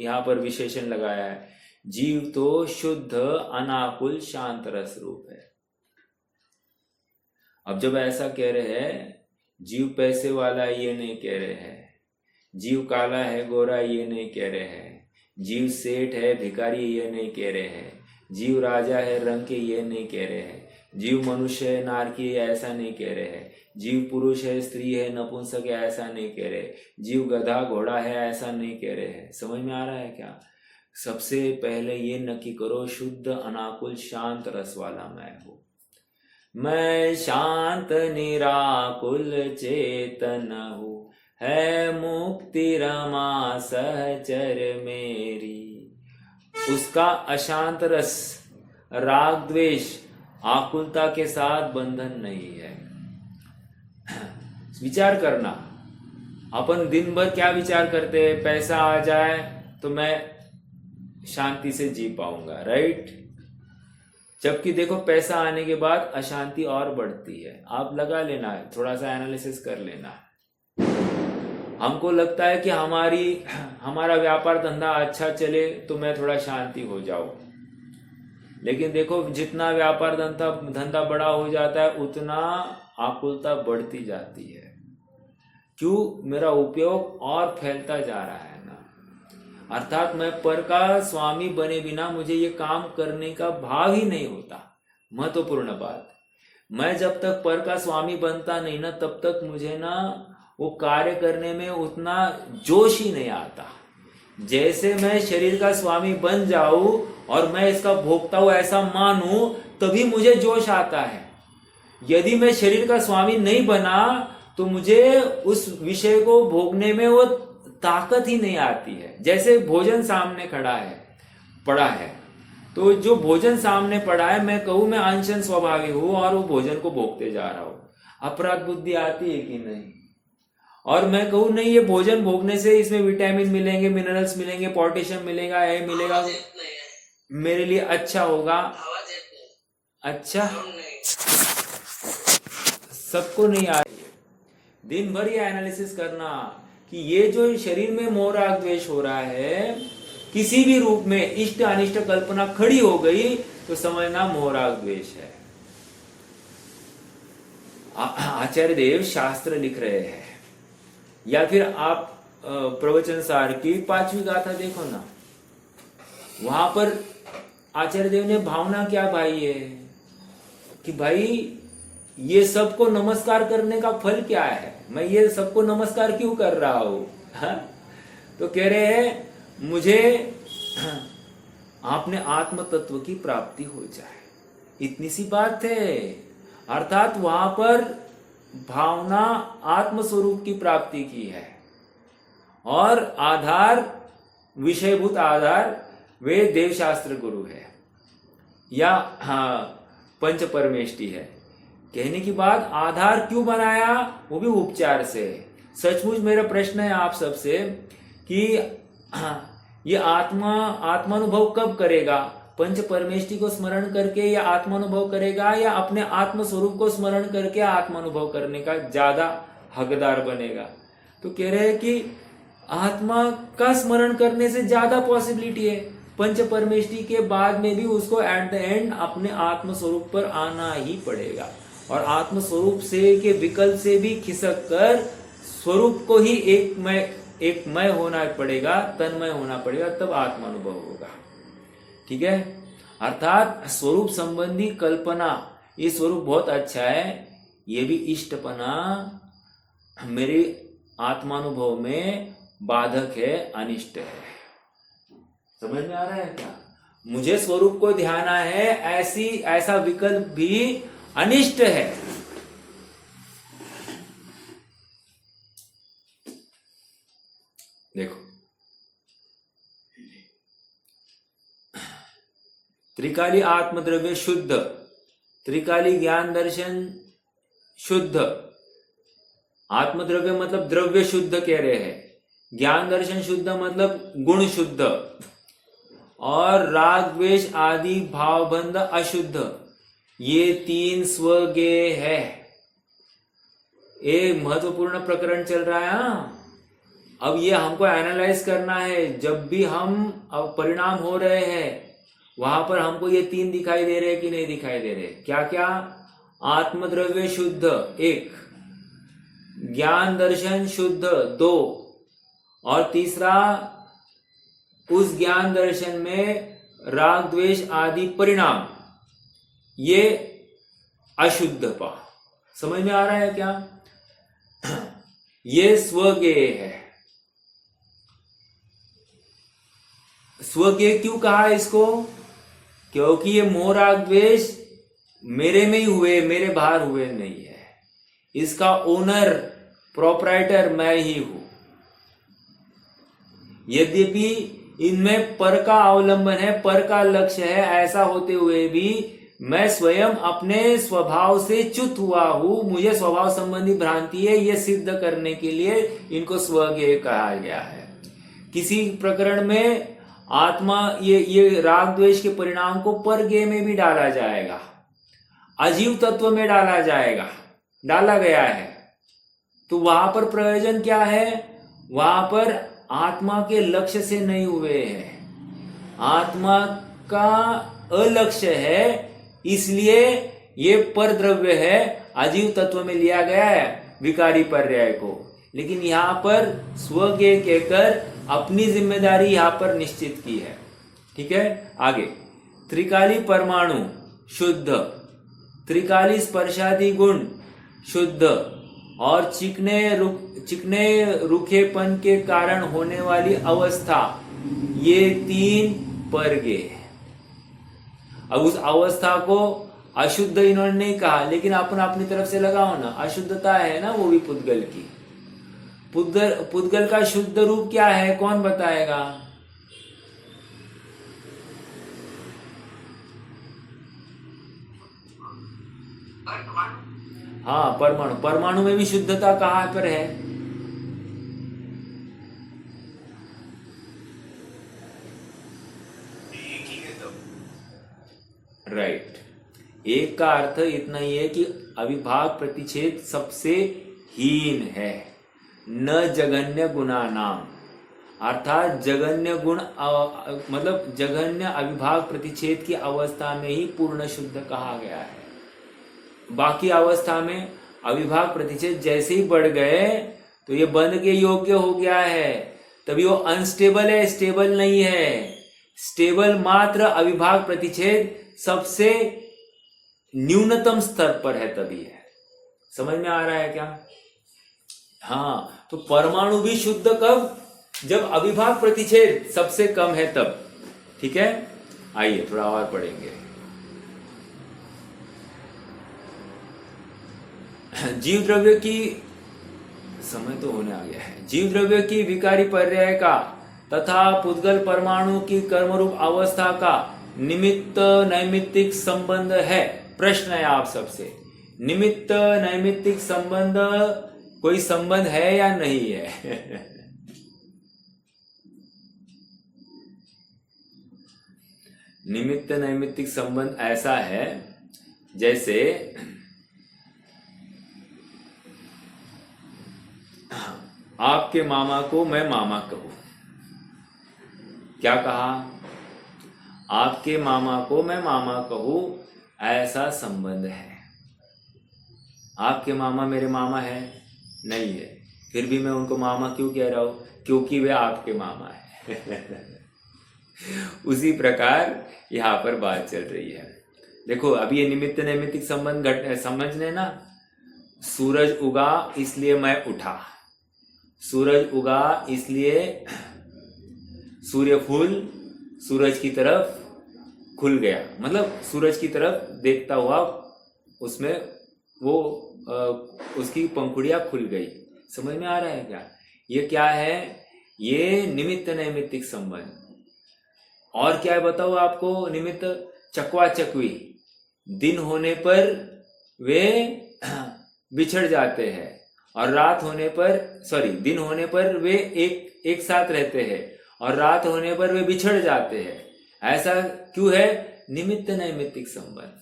यहां पर विशेषण लगाया है। जीव तो शुद्ध अनाकुल शांत रस रूप है। अब जब ऐसा कह रहे हैं, जीव पैसे वाला ये नहीं कह रहे हैं, जीव काला है गोरा ये नहीं कह रहे हैं, जीव सेठ है भिखारी ये नहीं कह रहे हैं, जीव राजा है रंग के ये नहीं कह रहे हैं, जीव मनुष्य है नारकी ऐसा नहीं कह रहे हैं, जीव पुरुष है स्त्री है नपुंसक है ऐसा नहीं कह रहे, जीव गधा घोड़ा है ऐसा नहीं कह रहे हैं। समझ में आ रहा है क्या? सबसे पहले ये नक्की करो, शुद्ध अनाकुल शांत रस वाला मैं हूं। मैं शांत निराकुल चेतन हूं, है मुक्ति रमा सहचर मेरी। उसका अशांत रस राग द्वेष आकुलता के साथ बंधन नहीं है। विचार करना, अपन दिन भर क्या विचार करते हैं? पैसा आ जाए तो मैं शांति से जी पाऊंगा, राइट? जबकि देखो पैसा आने के बाद अशांति और बढ़ती है। आप लगा लेना, थोड़ा सा एनालिसिस कर लेना। हमको लगता है कि हमारा व्यापार धंधा अच्छा चले तो मैं थोड़ा शांति हो जाऊं, लेकिन देखो जितना व्यापार धंधा धंधा बड़ा हो जाता है उतना आकुलता बढ़ती जाती है। क्यों? मेरा उपयोग और फैलता जा रहा है ना। अर्थात मैं पर का स्वामी बने बिना मुझे ये काम करने का भाव ही नहीं होता। महत्वपूर्ण बात, मैं जब तक पर का स्वामी बनता नहीं ना तब तक मुझे ना वो कार्य करने में उतना जोश ही नहीं आता। जैसे मैं शरीर का स्वामी बन जाऊं और मैं इसका भोगता हूं ऐसा मानूं तभी मुझे जोश आता है। यदि मैं शरीर का स्वामी नहीं बना तो मुझे उस विषय को भोगने में वो ताकत ही नहीं आती है। जैसे भोजन सामने पड़ा है, तो जो भोजन सामने पड़ा है मैं कहूं मैं अनशन स्वभावी हूं और वो भोजन को भोगते जा रहा हूं, अपराध बुद्धि आती है कि नहीं? और मैं कहूं नहीं ये भोजन भोगने से इसमें विटामिन मिलेंगे, मिनरल्स मिलेंगे, पोटेशियम मिलेगा, ये मिलेगा, मेरे लिए अच्छा होगा। अच्छा, सबको नहीं आ रही है। दिन भर ये एनालिसिस करना कि ये जो शरीर में मोह राग द्वेष हो रहा है, किसी भी रूप में इष्ट अनिष्ट कल्पना खड़ी हो गई तो समझना मोह राग द्वेष है। आचार्य देव शास्त्र लिख रहे हैं, या फिर आप प्रवचन सार की 5वीं गाथा देखो ना, वहां पर आचार्य देव ने भावना क्या भाई है कि भाई ये सबको नमस्कार करने का फल क्या है, मैं ये सबको नमस्कार क्यों कर रहा हूं? तो कह रहे हैं मुझे आपने आत्म तत्व की प्राप्ति हो जाए, इतनी सी बात है। अर्थात वहां पर भावना आत्म स्वरूप की प्राप्ति की है और आधार, विषयभूत आधार वे देवशास्त्र गुरु है या पंच परमेष्टि है। कहने की बात आधार क्यों बनाया? वो भी उपचार से। सचमुच मेरा प्रश्न है आप सबसे कि ये आत्मानुभव कब करेगा? पंच परमेष्टि को स्मरण करके या आत्मानुभव करेगा या अपने आत्म स्वरूप को स्मरण करके आत्मानुभव करने का ज्यादा हकदार बनेगा? तो कह रहे हैं कि आत्मा का स्मरण करने से ज्यादा पॉसिबिलिटी है। पंच परमेष्टि के बाद में भी उसको एट द एंड अपने आत्म स्वरूप पर आना ही पड़ेगा और आत्म स्वरूप से के विकल्प से भी खिसक कर स्वरूप को ही एक मय होना पड़ेगा, तन्मय होना पड़ेगा, तब आत्मानुभव होगा। ठीक है? अर्थात स्वरूप संबंधी कल्पना, ये स्वरूप बहुत अच्छा है, ये भी इष्टपना मेरे आत्मानुभव में बाधक है, अनिष्ट है। समझ में आ रहा है क्या? मुझे स्वरूप को ध्याना है, ऐसा विकल्प भी अनिष्ट है। देखो, त्रिकाली आत्मद्रव्य शुद्ध, त्रिकाली ज्ञान दर्शन शुद्ध। आत्मद्रव्य मतलब द्रव्य शुद्ध कह रहे हैं, ज्ञान दर्शन शुद्ध मतलब गुण शुद्ध, और राग द्वेष आदि भावबंध अशुद्ध। ये 3 स्वगेय है। एक महत्वपूर्ण प्रकरण चल रहा है। हाँ, अब ये हमको एनालाइज करना है। जब भी हम अब परिणाम हो रहे हैं वहां पर हमको ये 3 दिखाई दे रहे हैं कि नहीं दिखाई दे रहे? क्या क्या? आत्मद्रव्य शुद्ध 1, ज्ञान दर्शन शुद्ध 2, और तीसरा उस ज्ञान दर्शन में राग द्वेष आदि परिणाम, ये अशुद्ध पा। समझ में आ रहा है क्या? ये स्वगेय है। स्वगेय क्यों कहा इसको? क्योंकि ये मोह राग द्वेष मेरे में ही हुए, मेरे बाहर हुए नहीं है। इसका ओनर, प्रोप्राइटर मैं ही हूं। यद्यपि इनमें पर का अवलंबन है, पर का लक्ष्य है, ऐसा होते हुए भी मैं स्वयं अपने स्वभाव से च्युत हुआ हूं। मुझे स्वभाव संबंधी भ्रांति है, यह सिद्ध करने के लिए इनको स्वगेय कहा गया है। किसी प्रकरण में आत्मा ये राग द्वेष के परिणाम को परगेय में भी डाला जाएगा, अजीव तत्व में डाला गया है। तो वहां पर प्रयोजन क्या है? वहां पर आत्मा के लक्ष्य से नहीं हुए हैं, आत्मा का अलक्ष्य है, इसलिए ये परद्रव्य है, अजीव तत्व में लिया गया है विकारी पर्याय को। लेकिन यहां पर स्वज्ञेय कहकर अपनी जिम्मेदारी यहां पर निश्चित की है। ठीक है, आगे त्रिकाली परमाणु शुद्ध, त्रिकाली स्पर्शादि गुण शुद्ध, और चिकने रुखेपन के कारण होने वाली अवस्था, ये 3 परगे है। अब उस अवस्था को अशुद्ध इन्होंने नहीं कहा, लेकिन अपन अपनी तरफ से लगाओ ना, अशुद्धता है ना वो भी पुद्गल की। पुद्गल का शुद्ध रूप क्या है, कौन बताएगा? हाँ, परमाणु। परमाणु में भी शुद्धता कहाँ पर है? राइट। एक का अर्थ इतना ही है कि अविभाग प्रतिच्छेद सबसे हीन है, न जघन्य गुणा नाम, अर्थात जघन्य गुण मतलब जघन्य अविभाग प्रतिच्छेद की अवस्था में ही पूर्ण शुद्ध कहा गया है। बाकी अवस्था में अविभाग प्रतिच्छेद जैसे ही बढ़ गए तो ये बंध के योग्य हो गया है, तभी वो अनस्टेबल है, स्टेबल नहीं है। स्टेबल मात्र अविभाग प्रतिच्छेद सबसे न्यूनतम स्तर पर है, तभी है। समझ में आ रहा है क्या? हाँ, तो परमाणु भी शुद्ध कब? जब अविभाग प्रतिच्छेद सबसे कम है तब। ठीक है, आइए थोड़ा और पढ़ेंगे। जीव द्रव्य की, समय तो होने आ गया है, जीव द्रव्य की विकारी पर्याय का तथा पुद्गल परमाणु की कर्मरूप अवस्था का निमित्त नैमित्तिक संबंध है। प्रश्न है आप सबसे, निमित्त नैमित्तिक संबंध कोई संबंध है या नहीं है? निमित्त नैमित्तिक संबंध ऐसा है जैसे आपके मामा को मैं मामा कहूं। क्या कहा? आपके मामा को मैं मामा कहूं, ऐसा संबंध है। आपके मामा मेरे मामा है? नहीं है, फिर भी मैं उनको मामा क्यों कह रहा हूं? क्योंकि वे आपके मामा है। उसी प्रकार यहां पर बात चल रही है। देखो, अभी ये निमित्त नैमित्तिक संबंध समझने ना, सूरज उगा इसलिए मैं उठा, सूरज उगा इसलिए सूर्य फूल सूरज की तरफ खुल गया, मतलब सूरज की तरफ देखता हुआ उसमें वो उसकी पंखुड़ियां खुल गई। समझ में आ रहा है क्या? ये क्या है? ये निमित्त नैमित्तिक संबंध। और क्या है बताओ आपको? निमित्त चकवा चकवी, दिन होने पर वे बिछड़ जाते हैं और रात होने पर, दिन होने पर वे एक साथ रहते हैं और रात होने पर वे बिछड़ जाते हैं। ऐसा क्यों है? निमित्त नैमित्तिक संबंध।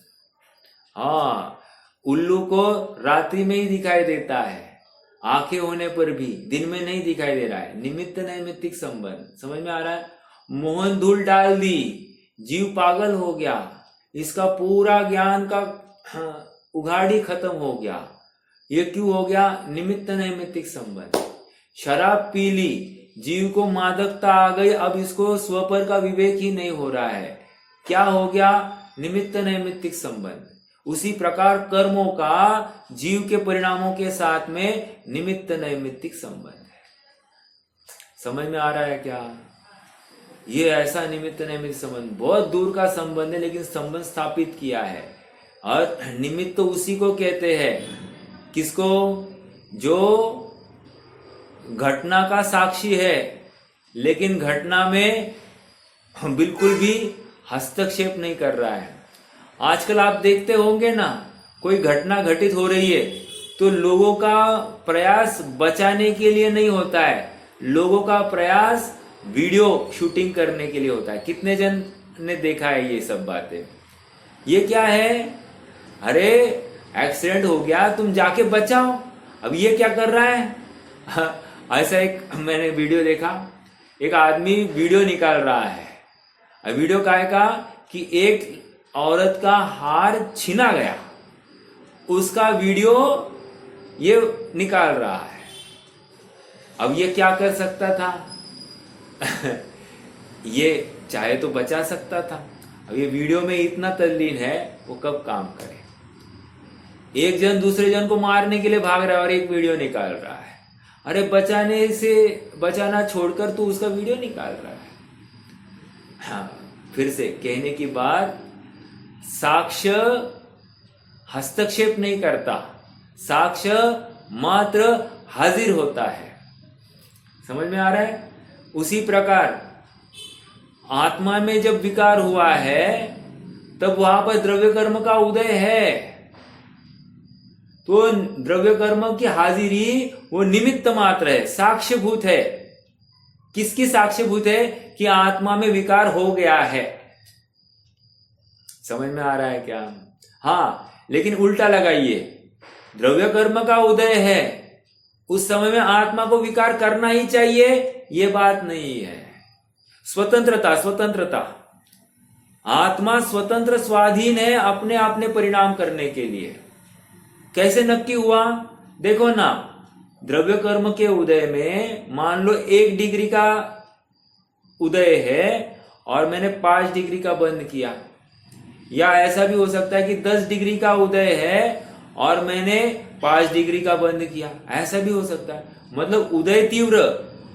हाँ, उल्लू को रात्रि में ही दिखाई देता है, आंखें होने पर भी दिन में नहीं दिखाई दे रहा है। निमित्त नैमित्तिक संबंध। समझ में आ रहा है? मोहन धूल डाल दी, जीव पागल हो गया, इसका पूरा ज्ञान का उघाड़ी खत्म हो गया। ये क्यों हो गया? निमित्त नैमित्तिक संबंध। शराब पी ली, जीव को मादकता आ गई, अब इसको स्वपर का विवेक ही नहीं हो रहा है। क्या हो गया? निमित्त नैमित्तिक संबंध। उसी प्रकार कर्मों का जीव के परिणामों के साथ में निमित्त नैमित्तिक संबंध है। समझ में आ रहा है क्या? ये ऐसा निमित्त नैमित्तिक संबंध बहुत दूर का संबंध है, लेकिन संबंध स्थापित किया है। और निमित्त तो उसी को कहते हैं, किसको? जो घटना का साक्षी है लेकिन घटना में बिल्कुल भी हस्तक्षेप नहीं कर रहा है। आजकल आप देखते होंगे ना, कोई घटना घटित हो रही है तो लोगों का प्रयास बचाने के लिए नहीं होता है, लोगों का प्रयास वीडियो शूटिंग करने के लिए होता है। कितने जन ने देखा है ये सब बातें? ये क्या है? अरे एक्सीडेंट हो गया, तुम जाके बचाओ। अब ये क्या कर रहा है? ऐसा एक मैंने वीडियो देखा, एक आदमी वीडियो निकाल रहा है। वीडियो काहे का? कि एक औरत का हार छीना गया, उसका वीडियो ये निकाल रहा है। अब ये क्या कर सकता था? ये चाहे तो बचा सकता था। अब ये वीडियो में इतना तल्लीन है, वो कब काम करे? एक जन दूसरे जन को मारने के लिए भाग रहा है और एक वीडियो निकाल रहा है। अरे बचाना छोड़कर तू उसका वीडियो निकाल रहा है। हाँ, फिर से कहने की बात, साक्ष्य हस्तक्षेप नहीं करता, साक्ष्य मात्र हाजिर होता है। समझ में आ रहा है? उसी प्रकार आत्मा में जब विकार हुआ है तब वहां पर द्रव्य कर्म का उदय है, तो द्रव्य कर्म की हाजिरी वो निमित्त मात्र है, साक्ष्यभूत है। किसकी साक्ष्यभूत है? कि आत्मा में विकार हो गया है। समझ में आ रहा है क्या? हाँ, लेकिन उल्टा लगाइए, द्रव्य कर्म का उदय है, उस समय में आत्मा को विकार करना ही चाहिए, ये बात नहीं है। स्वतंत्रता, आत्मा स्वतंत्र स्वाधीन है अपने परिणाम करने के लिए। कैसे नक्की हुआ? देखो ना, द्रव्य कर्म के उदय में मान लो 1 डिग्री का उदय है और मैंने 5 डिग्री का बंद किया, या ऐसा भी हो सकता है कि 10 डिग्री का उदय है और मैंने 5 डिग्री का बंद किया, ऐसा भी हो सकता है। मतलब उदय तीव्र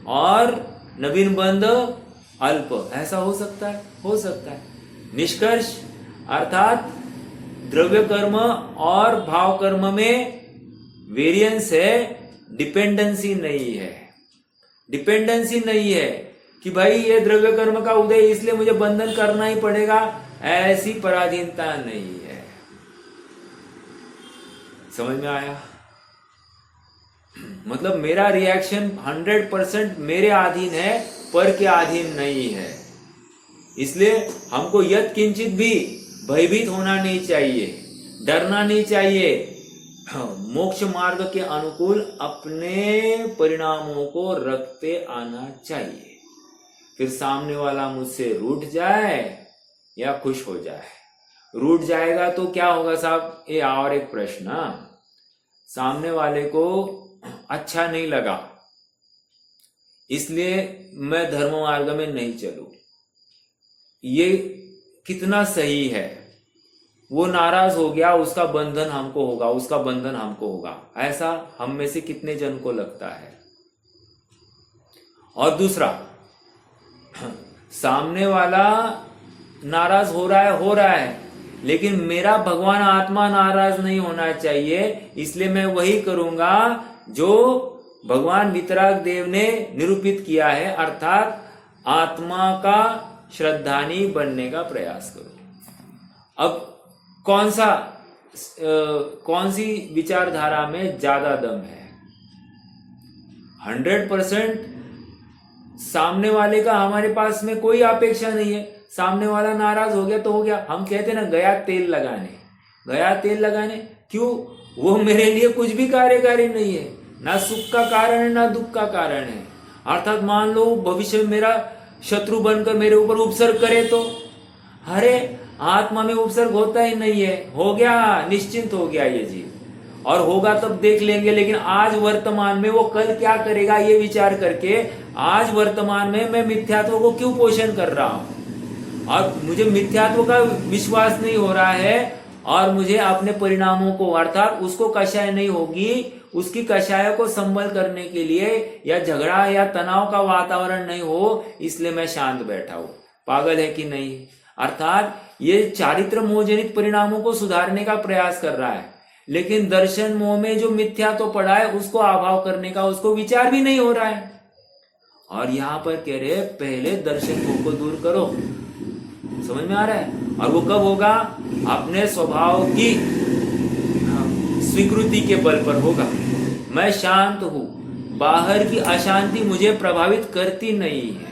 और नवीन बंद अल्प, ऐसा हो सकता है। निष्कर्ष अर्थात द्रव्य कर्म और भाव कर्म में वेरिएंस है, डिपेंडेंसी नहीं है कि भाई ये द्रव्य कर्म का उदय इसलिए मुझे बंधन करना ही पड़ेगा, ऐसी पराधीनता नहीं है। समझ में आया? मतलब मेरा रिएक्शन 100% मेरे अधीन है, पर के अधीन नहीं है। इसलिए हमको यत् किंचित भी भयभीत होना नहीं चाहिए, डरना नहीं चाहिए। मोक्ष मार्ग के अनुकूल अपने परिणामों को रखते आना चाहिए। फिर सामने वाला मुझसे रूठ जाए या खुश हो जाए। रूठ जाएगा तो क्या होगा साहब? ये और एक प्रश्न, सामने वाले को अच्छा नहीं लगा इसलिए मैं धर्म मार्ग में नहीं चलूं, ये कितना सही है? वो नाराज हो गया, उसका बंधन हमको होगा, ऐसा हम में से कितने जन को लगता है? और दूसरा, सामने वाला नाराज हो रहा है, लेकिन मेरा भगवान आत्मा नाराज नहीं होना चाहिए, इसलिए मैं वही करूंगा जो भगवान वितराग देव ने निरूपित किया है, अर्थात आत्मा का श्रद्धानी बनने का प्रयास करो। अब कौन सी विचारधारा में ज्यादा दम है? 100% सामने वाले का हमारे पास में कोई अपेक्षा नहीं है। सामने वाला नाराज हो गया तो हो गया। हम कहते ना, गया तेल लगाने। क्यों? वो मेरे लिए कुछ भी कार्यकारी नहीं है, ना सुख का कारण है ना दुख का कारण है। अर्थात मान लो भविष्य में मेरा शत्रु बनकर मेरे ऊपर उपसर्ग करे तो, अरे आत्मा में उपसर्ग होता ही नहीं है, हो गया, निश्चिंत हो गया ये जीव, और होगा तब देख लेंगे। लेकिन आज वर्तमान में वो कल क्या करेगा ये विचार करके आज वर्तमान में मैं मिथ्यात्व को क्यों पोषण कर रहा हूं? और मुझे मिथ्यात्व का विश्वास नहीं हो रहा है और मुझे अपने परिणामों को, अर्थात उसको कषाय नहीं होगी, उसकी कषाय को संबल करने के लिए या झगड़ा या तनाव का वातावरण नहीं हो, इसलिए मैं शांत बैठा हूं। पागल है कि नहीं? अर्थात ये चारित्र मोहजनित परिणामों को सुधारने का प्रयास कर रहा है, लेकिन दर्शन मोह में जो मिथ्यात्व पड़ा है उसको अभाव करने का उसको विचार भी नहीं हो रहा है। और यहां पर कह रहे पहले दर्शन मोह को दूर करो। समझ में आ रहा है? और वो कब होगा? अपने स्वभाव की स्वीकृति के बल पर होगा। मैं शांत हूं, बाहर की अशांति मुझे प्रभावित करती नहीं है।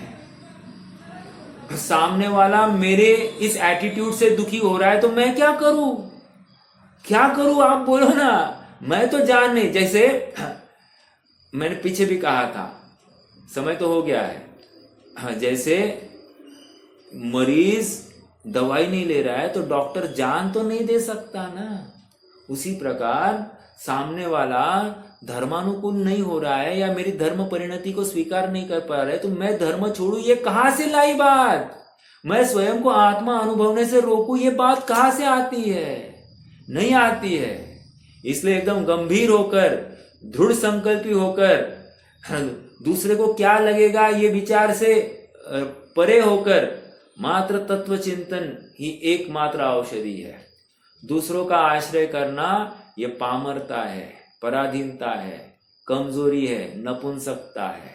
सामने वाला मेरे इस एटीट्यूड से दुखी हो रहा है तो मैं क्या करूं? आप बोलो ना। मैं तो जान नहीं, जैसे मैंने पीछे भी कहा था, समय तो हो गया है, जैसे मरीज दवाई नहीं ले रहा है तो डॉक्टर जान तो नहीं दे सकता ना। उसी प्रकार सामने वाला धर्मानुकूल नहीं हो रहा है या मेरी धर्म परिणति को स्वीकार नहीं कर पा रहा है तो मैं धर्म छोड़ू, ये कहां से लाई बात? मैं स्वयं को आत्मा अनुभवने से रोकू, ये बात कहां से आती है? नहीं आती है। इसलिए एकदम गंभीर होकर, दृढ़ संकल्पी होकर, दूसरे को क्या लगेगा ये विचार से परे होकर मात्र तत्व चिंतन ही एकमात्र औषधि है। दूसरों का आश्रय करना ये पामरता है, पराधीनता है, कमजोरी है, नपुंसकता है।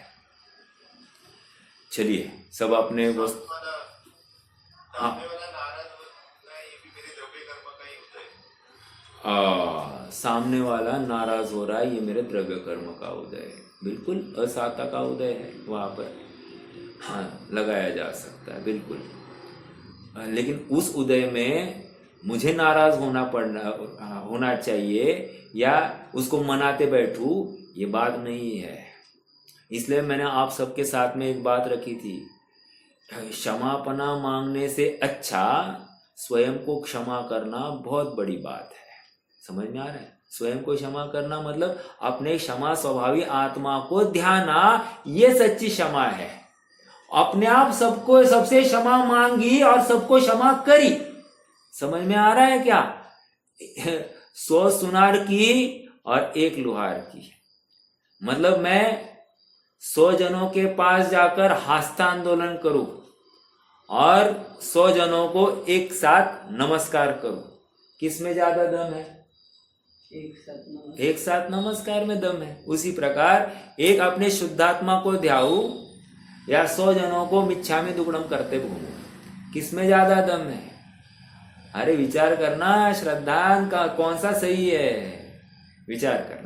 चलिए सब अपने वस्तु सामने वाला नाराज हो रहा है, ये मेरे द्रव्य कर्म का उदय है। बिल्कुल असाता का उदय है, वहां पर लगाया जा सकता है बिल्कुल। लेकिन उस उदय में मुझे नाराज होना चाहिए या उसको मनाते बैठूं, ये बात नहीं है। इसलिए मैंने आप सबके साथ में एक बात रखी थी, क्षमापना मांगने से अच्छा स्वयं को क्षमा करना बहुत बड़ी बात है। समझ में आ रहा है? स्वयं को क्षमा करना मतलब अपने क्षमा स्वभावी आत्मा को ध्याना, ये सच्ची क्षमा है। अपने आप सबको सबसे क्षमा मांगी और सबको क्षमा करी। समझ में आ रहा है क्या? 100 सुनार की और 1 लुहार की। मतलब मैं 100 जनों के पास जाकर हास्तांदोलन करूं और 100 जनों को एक साथ नमस्कार करूं, किसमें ज्यादा दम है? एक साथ नमस्कार में दम है। उसी प्रकार एक अपने शुद्धात्मा को ध्याऊ या 100 जनों को मिच्छामि दुक्कडम करते घूमो, किसमें ज्यादा दम है? अरे विचार करना, श्रद्धान का कौन सा सही है? विचार करना।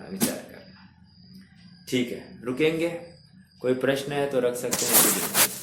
ठीक है, रुकेंगे। कोई प्रश्न है तो रख सकते हैं।